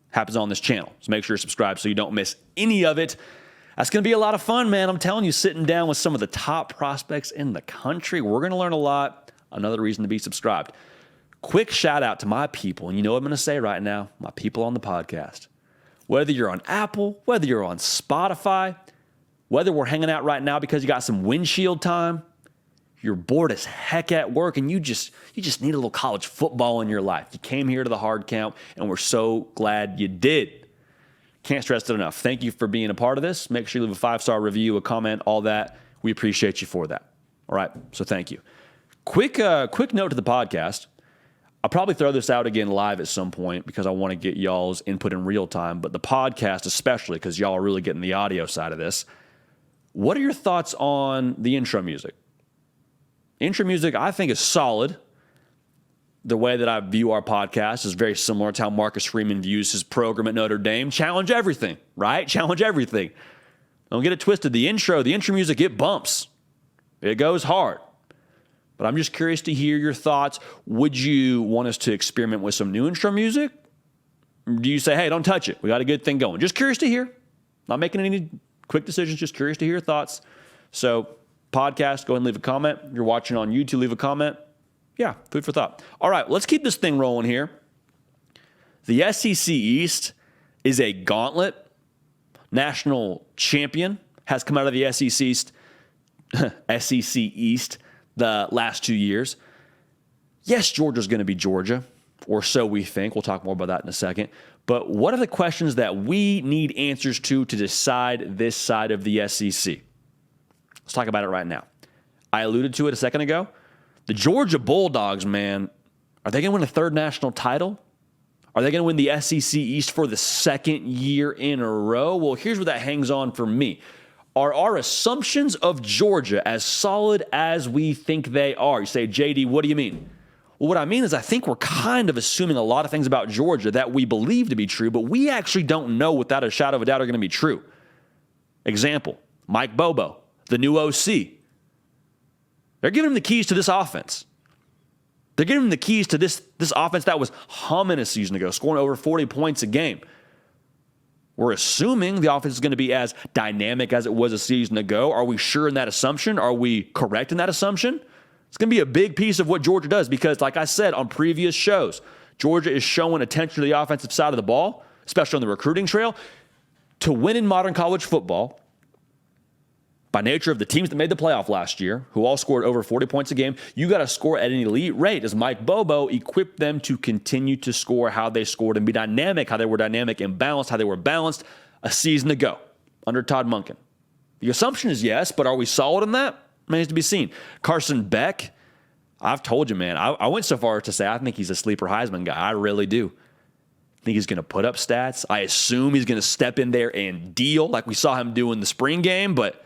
happens on this channel. So make sure you're subscribed so you don't miss any of it. That's going to be a lot of fun, man. I'm telling you, sitting down with some of the top prospects in the country. We're going to learn a lot. Another reason to be subscribed. Quick shout out to my people, and you know what I'm going to say right now, my people on the podcast. Whether you're on Apple, whether you're on Spotify, whether we're hanging out right now because you got some windshield time, you're bored as heck at work, and you just need a little college football in your life. You came here to the hard count, and we're so glad you did. Can't stress it enough. Thank you for being a part of this. Make sure you leave a 5-star review, a comment, all that. We appreciate you for that. All right, so thank you. Quick note to the podcast. I'll probably throw this out again live at some point because I want to get y'all's input in real time, but the podcast especially because y'all are really getting the audio side of this. What are your thoughts on the intro music? Intro music, I think, is solid. The way that I view our podcast is very similar to how Marcus Freeman views his program at Notre Dame. Challenge everything, right? Challenge everything. Don't get it twisted. The intro music, it bumps. It goes hard. But I'm just curious to hear your thoughts. Would you want us to experiment with some new intro music? Do you say, hey, don't touch it. We got a good thing going. Just curious to hear. Not making any quick decisions. Just curious to hear your thoughts. So podcast, go ahead and leave a comment. If you're watching on YouTube, leave a comment. Yeah, food for thought. All right, let's keep this thing rolling here. The SEC East is a gauntlet. National champion has come out of the SEC East, the last 2 years. Yes, Georgia's going to be Georgia, or so we think. We'll talk more about that in a second. But what are the questions that we need answers to decide this side of the SEC? Let's talk about it right now. I alluded to it a second ago. The Georgia Bulldogs, man, are they going to win a third national title? Are they going to win the SEC East for the second year in a row? Well, here's where that hangs on for me. Are our assumptions of Georgia as solid as we think they are? You say, JD, what do you mean? Well, what I mean is I think we're kind of assuming a lot of things about Georgia that we believe to be true, but we actually don't know without a shadow of a doubt are going to be true. Example, Mike Bobo, the new OC. They're giving him the keys to this offense. They're giving him the keys to this offense that was humming a season ago, scoring over 40 points a game. We're assuming the offense is going to be as dynamic as it was a season ago. Are we sure in that assumption? Are we correct in that assumption? It's going to be a big piece of what Georgia does because, like I said on previous shows, Georgia is showing attention to the offensive side of the ball, especially on the recruiting trail. To win in modern college football, by nature of the teams that made the playoff last year, who all scored over 40 points a game, you got to score at an elite rate. As Mike Bobo equipped them to continue to score how they scored and be dynamic, how they were dynamic and balanced, how they were balanced a season ago under Todd Monken. The assumption is yes, but are we solid in that? Remains to be seen. Carson Beck, I've told you, man, I went so far to say I think he's a sleeper Heisman guy. I really do. I think he's going to put up stats. I assume he's going to step in there and deal like we saw him do in the spring game, but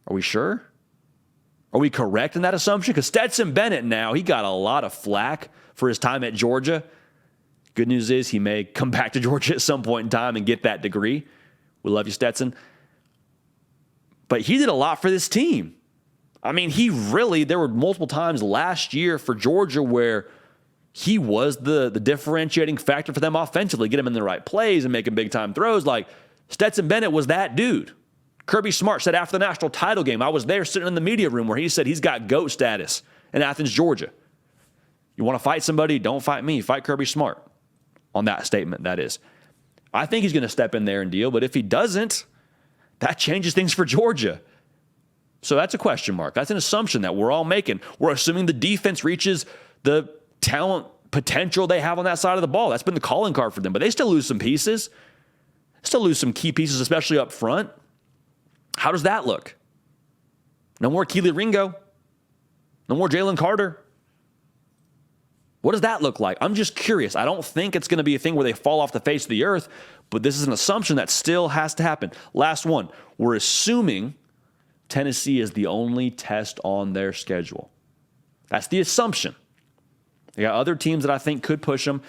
are we sure? Are we correct in that assumption? Because Stetson Bennett now, he got a lot of flack for his time at Georgia. Good news is he may come back to Georgia at some point in time and get that degree. We love you, Stetson. But he did a lot for this team. I mean, there were multiple times last year for Georgia where he was the differentiating factor for them offensively, get him in the right plays and making big-time throws. Like, Stetson Bennett was that dude. Kirby Smart said after the national title game, I was there sitting in the media room where he said he's got GOAT status in Athens, Georgia. You want to fight somebody? Don't fight me. Fight Kirby Smart on that statement, that is. I think he's going to step in there and deal, but if he doesn't, that changes things for Georgia. So that's a question mark. That's an assumption that we're all making. We're assuming the defense reaches the talent potential they have on that side of the ball. That's been the calling card for them, but they still lose some pieces. Still lose some key pieces, especially up front. How does that look? No more Keely Ringo. No more Jalen Carter. What does that look like? I'm just curious. I don't think it's going to be a thing where they fall off the face of the earth, but this is an assumption that still has to happen. Last one. We're assuming Tennessee is the only test on their schedule. That's the assumption. They got other teams that I think could push them.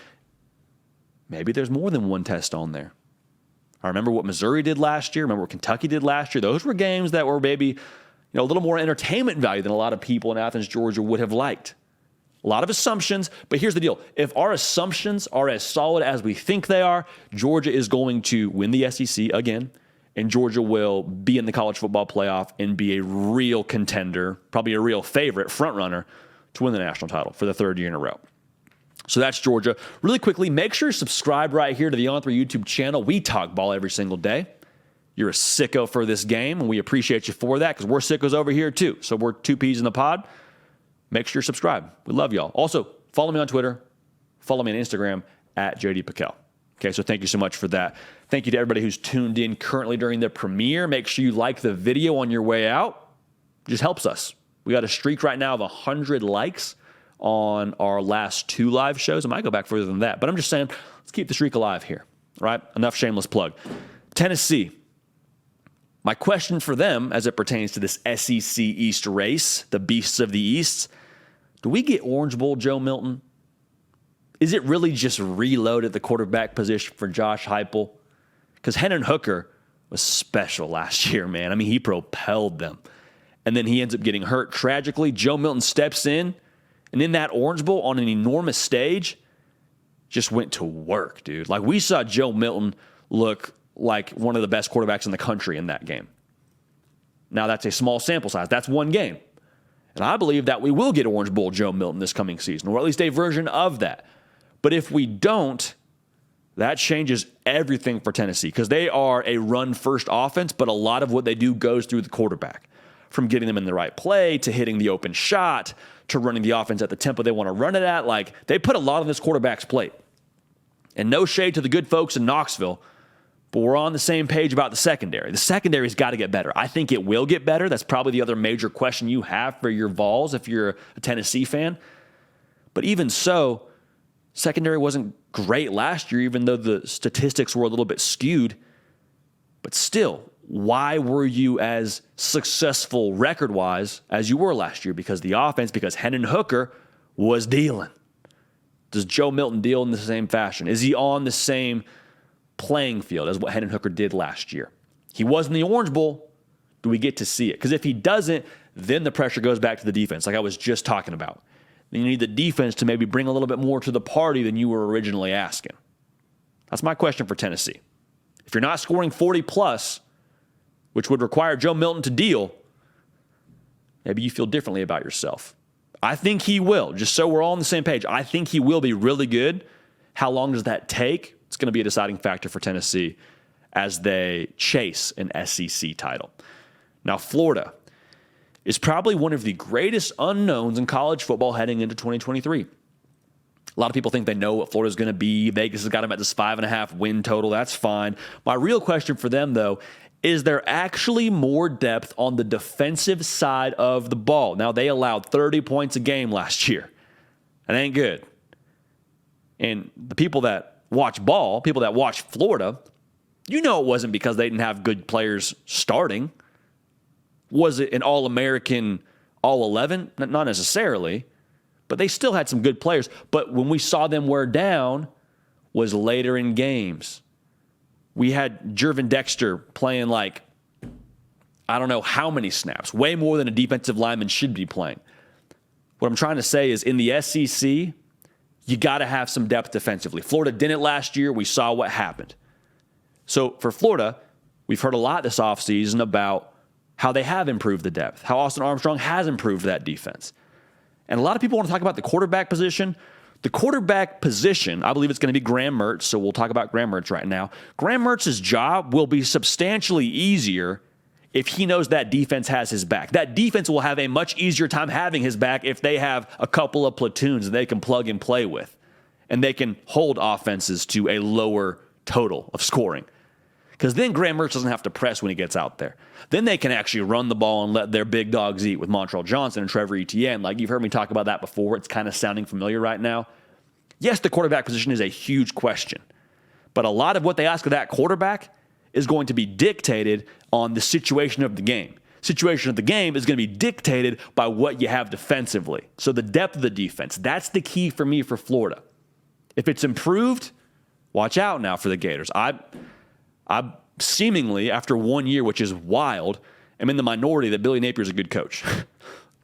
maybe there's more than one test on there. I remember what Missouri did last year. Remember what Kentucky did last year. Those were games that were maybe a little more entertainment value than a lot of people in Athens, Georgia would have liked. A lot of assumptions, but here's the deal. If our assumptions are as solid as we think they are, Georgia is going to win the SEC again, and Georgia will be in the college football playoff and be a real contender, probably a real favorite, front runner to win the national title for the third year in a row. So that's Georgia. Really quickly, make sure you subscribe right here to the On3 YouTube channel. We talk ball every single day. You're a sicko for this game, and we appreciate you for that because we're sickos over here too. So we're two peas in the pod. Make sure you subscribe. We love y'all. Also, follow me on Twitter. Follow me on Instagram at JD Piquel. Okay, so thank you so much for that. Thank you to everybody who's tuned in currently during the premiere. Make sure you like the video on your way out. It just helps us. We got a streak right now of 100 likes on our last 2 live shows. I might go back further than that, but I'm just saying, let's keep the streak alive here, right? Enough shameless plug. Tennessee. My question for them as it pertains to this SEC East race, the Beasts of the East, do we get Orange Bowl Joe Milton? Is it really just reload at the quarterback position for Josh Heupel? Because Hendon Hooker was special last year, man. I mean, he propelled them. And then he ends up getting hurt tragically. Joe Milton steps in, and in that Orange Bowl on an enormous stage, just went to work, dude. Like, we saw Joe Milton look like one of the best quarterbacks in the country in that game. Now, that's a small sample size. That's one game. And I believe that we will get Orange Bowl Joe Milton this coming season, or at least a version of that. But if we don't, that changes everything for Tennessee because they are a run-first offense, but a lot of what they do goes through the quarterback. From getting them in the right play to hitting the open shot to running the offense at the tempo they want to run it at. Like, they put a lot on this quarterback's plate. And no shade to the good folks in Knoxville, but we're on the same page about the secondary. The secondary's got to get better. I think it will get better. That's probably the other major question you have for your Vols if you're a Tennessee fan. But even so, secondary wasn't great last year, even though the statistics were a little bit skewed. But still, why were you as successful record-wise as you were last year? Because the offense, because Hendon Hooker was dealing. Does Joe Milton deal in the same fashion? Is he on the same playing field as what Hendon Hooker did last year? He was in the Orange Bowl. Do we get to see it? Because if he doesn't, then the pressure goes back to the defense, like I was just talking about. Then you need the defense to maybe bring a little bit more to the party than you were originally asking. That's my question for Tennessee. If you're not scoring 40+, which would require Joe Milton to deal, maybe you feel differently about yourself. I think he will, just so we're all on the same page. I think he will be really good. How long does that take? It's going to be a deciding factor for Tennessee as they chase an SEC title. Now, Florida is probably one of the greatest unknowns in college football heading into 2023. A lot of people think they know what Florida's going to be. Vegas has got them at this 5.5 win total. That's fine. My real question for them, though, is there actually more depth on the defensive side of the ball? Now, they allowed 30 points a game last year. That ain't good. And the people that watch ball, people that watch Florida, you know it wasn't because they didn't have good players starting. Was it an All-American, All-11? Not necessarily, but they still had some good players. But when we saw them wear down was later in games. We had Jervin Dexter playing like, I don't know how many snaps, way more than a defensive lineman should be playing. What I'm trying to say is in the SEC, you got to have some depth defensively. Florida didn't last year. We saw what happened. So for Florida, we've heard a lot this offseason about how they have improved the depth, how Austin Armstrong has improved that defense. And a lot of people want to talk about the quarterback position. The quarterback position, I believe it's going to be Graham Mertz, so we'll talk about Graham Mertz right now. Graham Mertz's job will be substantially easier if he knows that defense has his back. That defense will have a much easier time having his back if they have a couple of platoons they can plug and play with, and they can hold offenses to a lower total of scoring. Because then Graham Mertz doesn't have to press when he gets out there. Then they can actually run the ball and let their big dogs eat with Montrell Johnson and Trevor Etienne. Like you've heard me talk about that before. It's kind of sounding familiar right now. Yes, the quarterback position is a huge question. But a lot of what they ask of that quarterback is going to be dictated on the situation of the game. Situation of the game is going to be dictated by what you have defensively. So the depth of the defense, that's the key for me for Florida. If it's improved, Watch out now for the Gators. I seemingly, after 1 year, which is wild, am in the minority that Billy Napier's a good coach.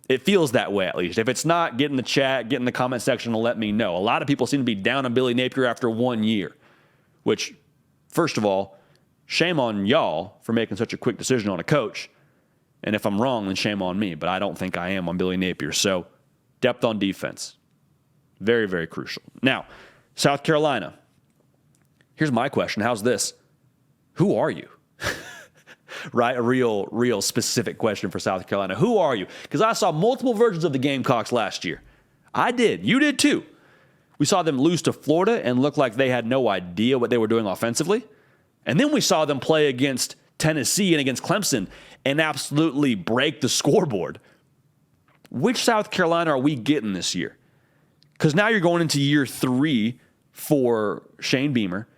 It feels that way, at least. If it's not, get in the chat, get in the comment section and let me know. A lot of people seem to be down on Billy Napier after 1 year, which, first of all, shame on y'all for making such a quick decision on a coach. And if I'm wrong, then shame on me. But I don't think I am on Billy Napier. So, depth on defense. Very, very crucial. Now, South Carolina. Here's my question. How's this? Who are you? Right? A real specific question for South Carolina. Who are you? Because I saw multiple versions of the Gamecocks last year. I did. You did too. We saw them lose to Florida and look like they had no idea what they were doing offensively. And then we saw them play against Tennessee and against Clemson and absolutely break the scoreboard. Which South Carolina are we getting this year? Because now you're going into year 3 for Shane Beamer.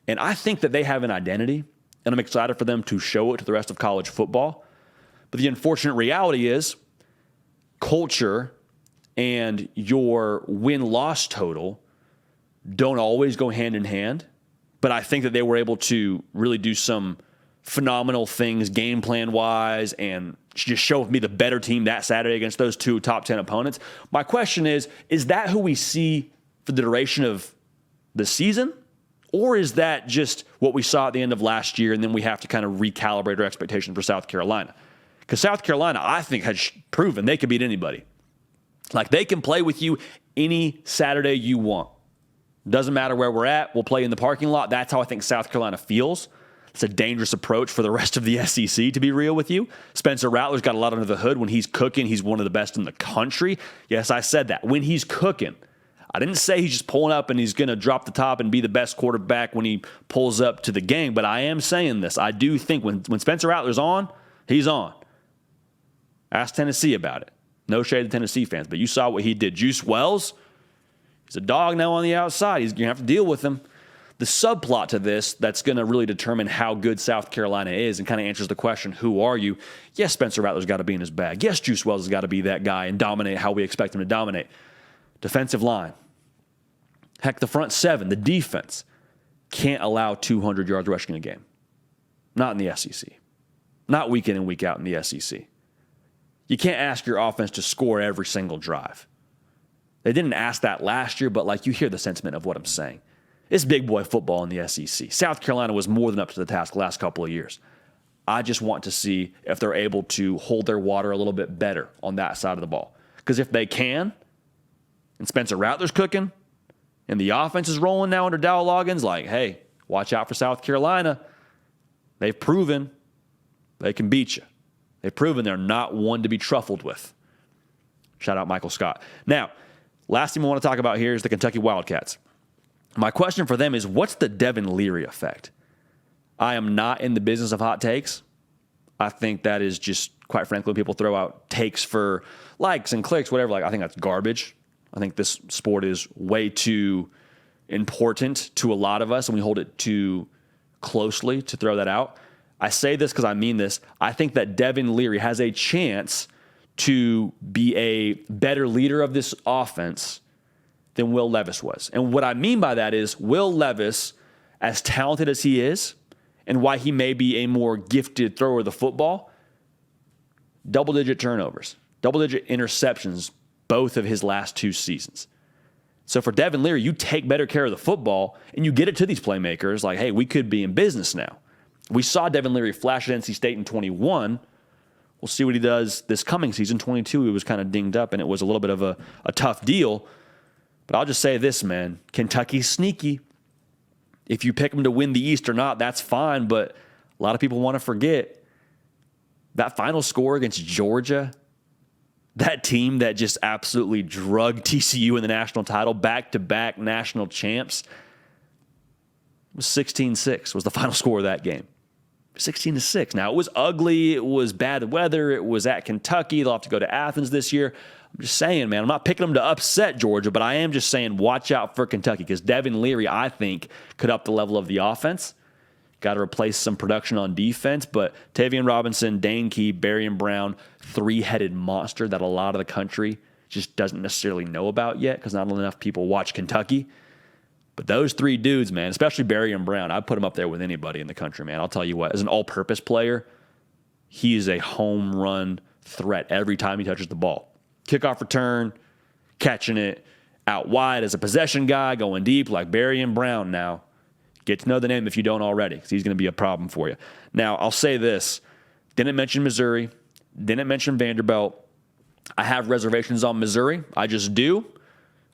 And I think that they have an identity, and I'm excited for them to show it to the rest of college football. But the unfortunate reality is culture and your win-loss total don't always go hand in hand. But I think that they were able to really do some phenomenal things game plan-wise and just show me the better team that Saturday against those 2 top 10 opponents. My question is that who we see for the duration of the season? Or is that just what we saw at the end of last year, and then we have to kind of recalibrate our expectations for South Carolina? Because South Carolina, I think, has proven they can beat anybody. Like, they can play with you any Saturday you want. Doesn't matter where we're at. We'll play in the parking lot. That's how I think South Carolina feels. It's a dangerous approach for the rest of the SEC, to be real with you. Spencer Rattler's got a lot under the hood. When he's cooking, he's one of the best in the country. Yes, I said that. When he's cooking. I didn't say he's just pulling up and he's going to drop the top and be the best quarterback when he pulls up to the game, but I am saying this. I do think when Spencer Rattler's on, he's on. Ask Tennessee about it. No shade to Tennessee fans, but you saw what he did. Juice Wells, he's a dog now on the outside. He's going to have to deal with him. The subplot to this that's going to really determine how good South Carolina is and kind of answers the question, who are you? Yes, Spencer Rattler's got to be in his bag. Yes, Juice Wells has got to be that guy and dominate how we expect him to dominate. Defensive line. Heck, the front 7, the defense, can't allow 200 yards rushing a game. Not in the SEC. Not week in and week out in the SEC. You can't ask your offense to score every single drive. They didn't ask that last year, but like you hear the sentiment of what I'm saying. It's big boy football in the SEC. South Carolina was more than up to the task the last couple of years. I just want to see if they're able to hold their water a little bit better on that side of the ball. Because if they can, and Spencer Rattler's cooking, and the offense is rolling now under Dow Loggins, like, hey, watch out for South Carolina. They've proven they can beat you. They've proven they're not one to be truffled with. Shout out Michael Scott. Now, last thing we want to talk about here is the Kentucky Wildcats. My question for them is, what's the Devin Leary effect? I am not in the business of hot takes. I think that is just, quite frankly, when people throw out takes for likes and clicks, whatever, like, I think that's garbage. I think this sport is way too important to a lot of us, and we hold it too closely to throw that out. I say this because I mean this. I think that Devin Leary has a chance to be a better leader of this offense than Will Levis was. And what I mean by that is Will Levis, as talented as he is, and why he may be a more gifted thrower of the football, double-digit turnovers, double-digit interceptions, both of his last 2 seasons. So for Devin Leary, you take better care of the football and you get it to these playmakers like, hey, we could be in business now. We saw Devin Leary flash at NC State in 21. We'll see what he does this coming season. 22, he was kind of dinged up and it was a little bit of a tough deal. But I'll just say this, man. Kentucky's sneaky. If you pick them to win the East or not, that's fine. But a lot of people want to forget that final score against Georgia, that team that just absolutely drugged TCU in the national title, back-to-back national champs, it was 16-6 was the final score of that game. 16-6. Now, it was ugly. It was bad weather. It was at Kentucky. They'll have to go to Athens this year. I'm just saying, man, I'm not picking them to upset Georgia, but I am just saying watch out for Kentucky because Devin Leary, I think, could up the level of the offense. Got to replace some production on defense, but Tavian Robinson, Dane Key, Berrien Brown, 3-headed monster that a lot of the country just doesn't necessarily know about yet because not enough people watch Kentucky. But those three dudes, man, especially Barry and Brown, I'd put them up there with anybody in the country, man. I'll tell you what, as an all-purpose player, he is a home run threat every time he touches the ball. Kickoff return, catching it out wide as a possession guy, going deep like Barry and Brown now. Get to know the name if you don't already, because he's going to be a problem for you. Now, I'll say this. Didn't mention Missouri. Didn't mention Vanderbilt. I have reservations on Missouri. I just do.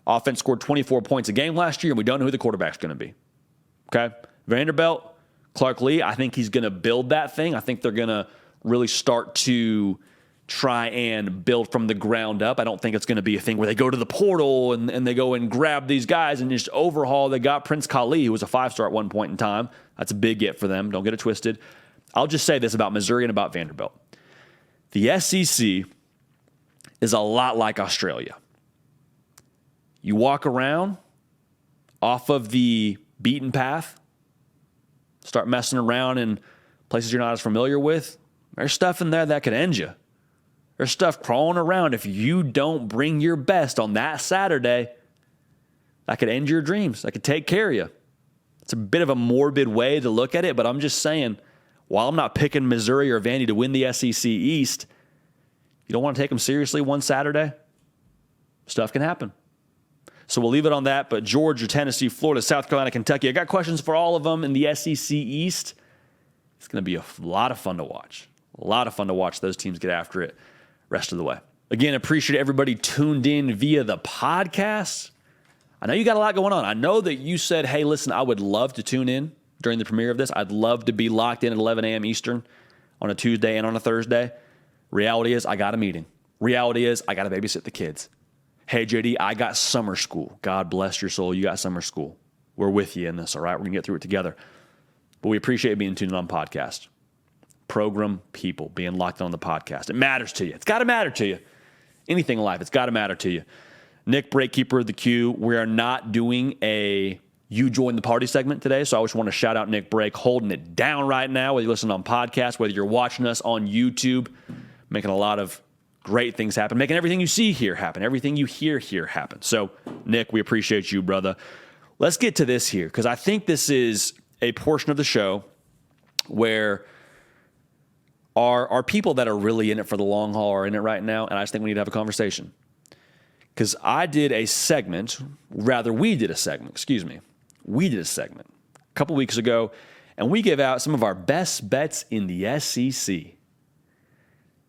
Offense scored 24 points a game last year, and we don't know who the quarterback's going to be. Okay? Vanderbilt, Clark Lee, I think he's going to build that thing. I think they're going to really start to try and build from the ground up. I don't think it's going to be a thing where they go to the portal and they go and grab these guys and just overhaul. They got Prince Kali, who was a 5-star at one point in time. That's a big get for them. Don't get it twisted. I'll just say this about Missouri and about Vanderbilt. The SEC is a lot like Australia. You walk around off of the beaten path, start messing around in places you're not as familiar with. There's stuff in there that could end you. There's stuff crawling around if you don't bring your best on that Saturday. That could end your dreams. That could take care of you. It's a bit of a morbid way to look at it, but I'm just saying, while I'm not picking Missouri or Vandy to win the SEC East, you don't want to take them seriously one Saturday. Stuff can happen. So we'll leave it on that. But Georgia, Tennessee, Florida, South Carolina, Kentucky, I got questions for all of them in the SEC East. It's going to be a lot of fun to watch. A lot of fun to watch those teams get after it rest of the way. Again, appreciate everybody tuned in via the podcast. I know you got a lot going on. I know that you said, hey, listen, I would love to tune in during the premiere of this. I'd love to be locked in at 11 a.m. Eastern on a Tuesday and on a Thursday. Reality is I got a meeting. Reality is I got to babysit the kids. Hey, JD, I got summer school. God bless your soul. You got summer school. We're with you in this, all right? We're going to get through it together. But we appreciate being tuned in on podcast. Program people being locked on the podcast. It matters to you. It's got to matter to you. Anything in life, it's got to matter to you. Nick, breakkeeper of the queue. We are not doing a you join the party segment today, so I just want to shout out Nick Brake, holding it down right now, whether you listen on podcast, whether you're watching us on YouTube, making a lot of great things happen, making everything you see here happen, everything you hear here happen. So, Nick, we appreciate you, brother. Let's get to this here, because I think this is a portion of the show where our people that are really in it for the long haul are in it right now, and I just think we need to have a conversation. Because we did a segment a couple weeks ago, and we gave out some of our best bets in the SEC.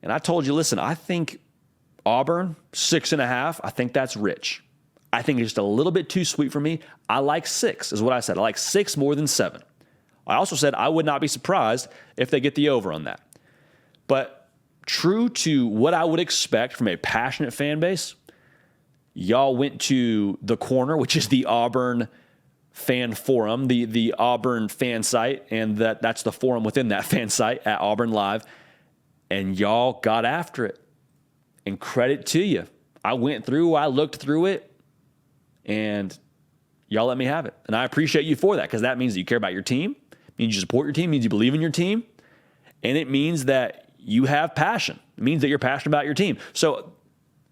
And I told you, listen, I think Auburn, 6.5, I think that's rich. I think it's just a little bit too sweet for me. I like 6, is what I said. I like 6 more than 7. I also said I would not be surprised if they get the over on that. But true to what I would expect from a passionate fan base, y'all went to the corner, which is the Auburn fan forum, the Auburn fan site, and that's the forum within that fan site at Auburn Live, and y'all got after it. And credit to you. I looked through it, and y'all let me have it. And I appreciate you for that, because that means that you care about your team, means you support your team, means you believe in your team, and it means that you have passion. It means that you're passionate about your team. So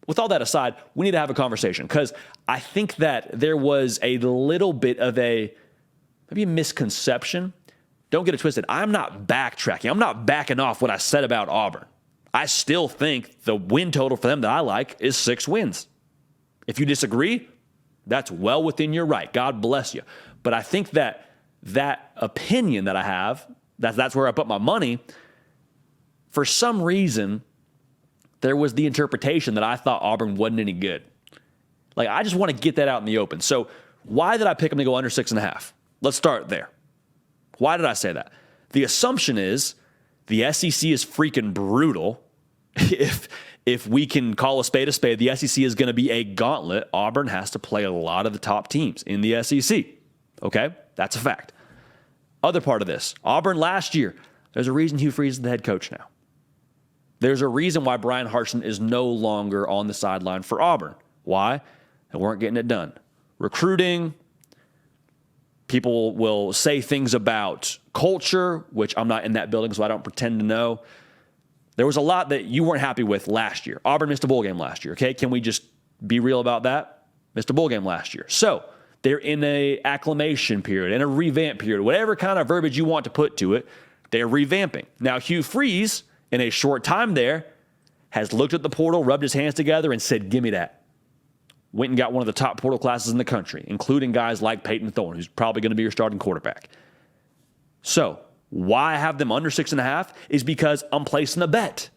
with all that aside, we need to have a conversation, because I think that there was a little bit of maybe a misconception. Don't get it twisted. I'm not backtracking. I'm not backing off what I said about Auburn. I still think the win total for them that I like is 6 wins. If you disagree, that's well within your right. God bless you. But I think that opinion that I have, that's where I put my money, for some reason, there was the interpretation that I thought Auburn wasn't any good. Like, I just want to get that out in the open. So why did I pick them to go under 6.5? Let's start there. Why did I say that? The assumption is the SEC is freaking brutal. If we can call a spade, the SEC is going to be a gauntlet. Auburn has to play a lot of the top teams in the SEC. Okay? That's a fact. Other part of this, Auburn last year, there's a reason Hugh Freeze is the head coach now. There's a reason why Brian Harsin is no longer on the sideline for Auburn. Why? They weren't getting it done. Recruiting. People will say things about culture, which I'm not in that building, so I don't pretend to know. There was a lot that you weren't happy with last year. Auburn missed a bowl game last year, okay? Can we just be real about that? Missed a bowl game last year. So They're in a acclimation period, in a revamp period, whatever kind of verbiage you want to put to it, they're revamping. Now, Hugh Freeze, in a short time there, has looked at the portal, rubbed his hands together, and said, give me that. Went and got one of the top portal classes in the country, including guys like Payton Thorne, who's probably going to be your starting quarterback. So, why I have them under 6.5 is because I'm placing a bet.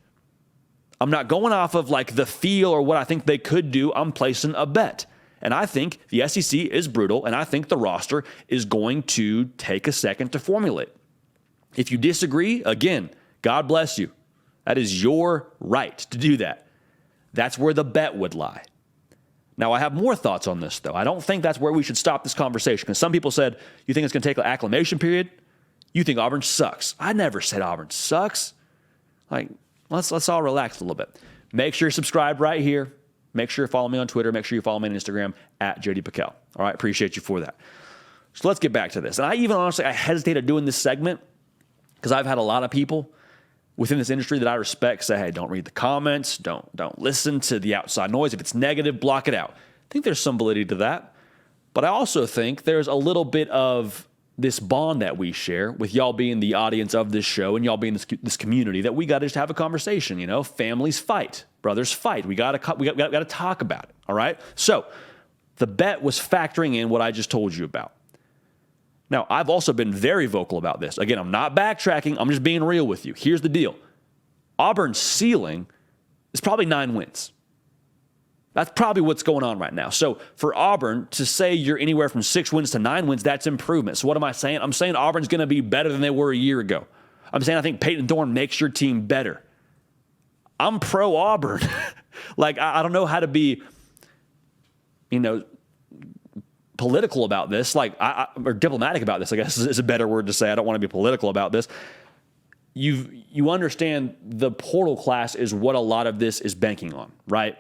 I'm not going off of like the feel or what I think they could do. I'm placing a bet. And I think the SEC is brutal, and I think the roster is going to take a second to formulate. If you disagree, again, God bless you. That is your right to do that. That's where the bet would lie. Now, I have more thoughts on this, though. I don't think that's where we should stop this conversation, because some people said, you think it's going to take an acclimation period? You think Auburn sucks. I never said Auburn sucks. Like, let's all relax a little bit. Make sure you're subscribed right here. Make sure you follow me on Twitter. Make sure you follow me on Instagram at JD Piquel. All right, appreciate you for that. So let's get back to this. And I hesitated doing this segment because I've had a lot of people within this industry that I respect say, hey, don't read the comments. Don't listen to the outside noise. If it's negative, block it out. I think there's some validity to that. But I also think there's a little bit of this bond that we share with y'all being the audience of this show and y'all being this community that we got to just have a conversation. You know, families fight, brothers fight. We got to talk about it. All right. So the bet was factoring in what I just told you about. Now, I've also been very vocal about this. Again, I'm not backtracking. I'm just being real with you. Here's the deal. Auburn's ceiling is probably 9 wins. That's probably what's going on right now. So for Auburn to say you're anywhere from 6 wins to 9 wins, that's improvement. So what am I saying? I'm saying Auburn's going to be better than they were a year ago. I'm saying I think Payton Thorne makes your team better. I'm pro Auburn. Like, I don't know how to be, political about this, or diplomatic about this, I guess is a better word to say. I don't want to be political about this. You understand the portal class is what a lot of this is banking on, right?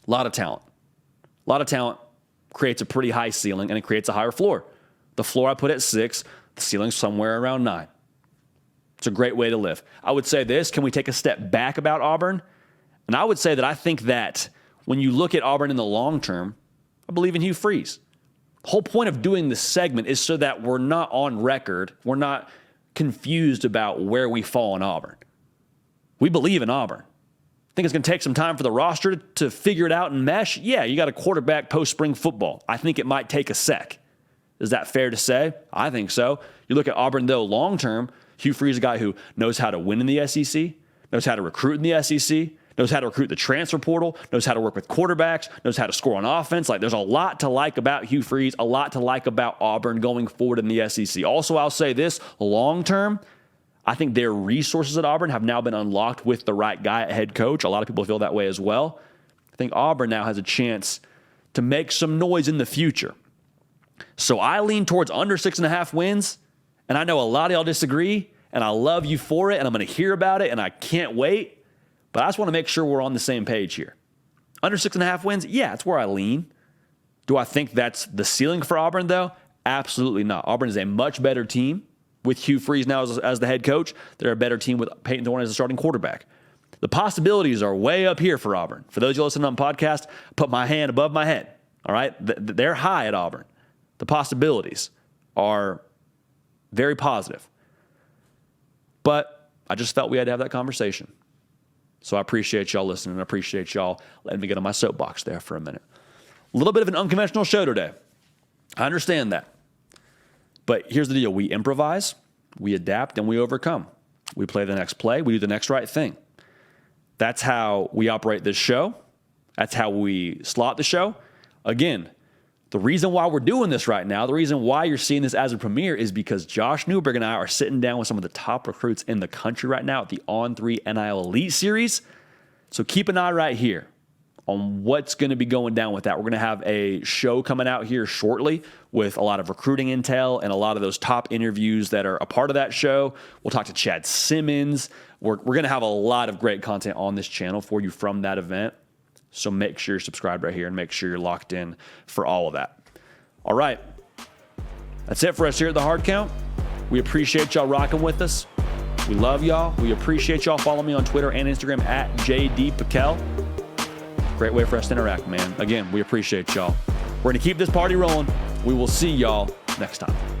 A lot of talent. A lot of talent creates a pretty high ceiling, and it creates a higher floor. The floor I put at 6, the ceiling's somewhere around 9. It's a great way to live. I would say this, can we take a step back about Auburn? And I would say that I think that when you look at Auburn in the long term, I believe in Hugh Freeze. The whole point of doing this segment is so that we're not on record, we're not confused about where we fall in Auburn. We believe in Auburn. I think it's going to take some time for the roster to figure it out and mesh. Yeah, you got a quarterback post-spring football. I think it might take a sec. Is that fair to say? I think so. You look at Auburn, though, long-term, Hugh Freeze is a guy who knows how to win in the SEC, knows how to recruit in the SEC, knows how to recruit the transfer portal, knows how to work with quarterbacks, knows how to score on offense. Like, there's a lot to like about Hugh Freeze, a lot to like about Auburn going forward in the SEC. Also, I'll say this, long-term, I think their resources at Auburn have now been unlocked with the right guy at head coach. A lot of people feel that way as well. I think Auburn now has a chance to make some noise in the future. So I lean towards under 6.5 wins, and I know a lot of y'all disagree, and I love you for it, and I'm going to hear about it, and I can't wait. But I just want to make sure we're on the same page here. Under 6.5 wins, yeah, that's where I lean. Do I think that's the ceiling for Auburn, though? Absolutely not. Auburn is a much better team with Hugh Freeze now as the head coach. They're a better team with Payton Thorne as the starting quarterback. The possibilities are way up here for Auburn. For those of you listening on the podcast, put my hand above my head. All right? They're high at Auburn. The possibilities are very positive. But I just felt we had to have that conversation. So I appreciate y'all listening. I appreciate y'all letting me get on my soapbox there for a minute. A little bit of an unconventional show today. I understand that. But here's the deal. We improvise, we adapt, and we overcome. We play the next play. We do the next right thing. That's how we operate this show. That's how we slot the show. Again, the reason why we're doing this right now, the reason why you're seeing this as a premiere is because Josh Newberg and I are sitting down with some of the top recruits in the country right now at the On3 NIL Elite Series. So keep an eye right here on what's going to be going down with that. We're going to have a show coming out here shortly with a lot of recruiting intel and a lot of those top interviews that are a part of that show. We'll talk to Chad Simmons. We're going to have a lot of great content on this channel for you from that event. So make sure you're subscribed right here and make sure you're locked in for all of that. All right. That's it for us here at The Hard Count. We appreciate y'all rocking with us. We love y'all. We appreciate y'all. Follow me on Twitter and Instagram at JD Piquel. Great way for us to interact, man. Again, we appreciate y'all. We're going to keep this party rolling. We will see y'all next time.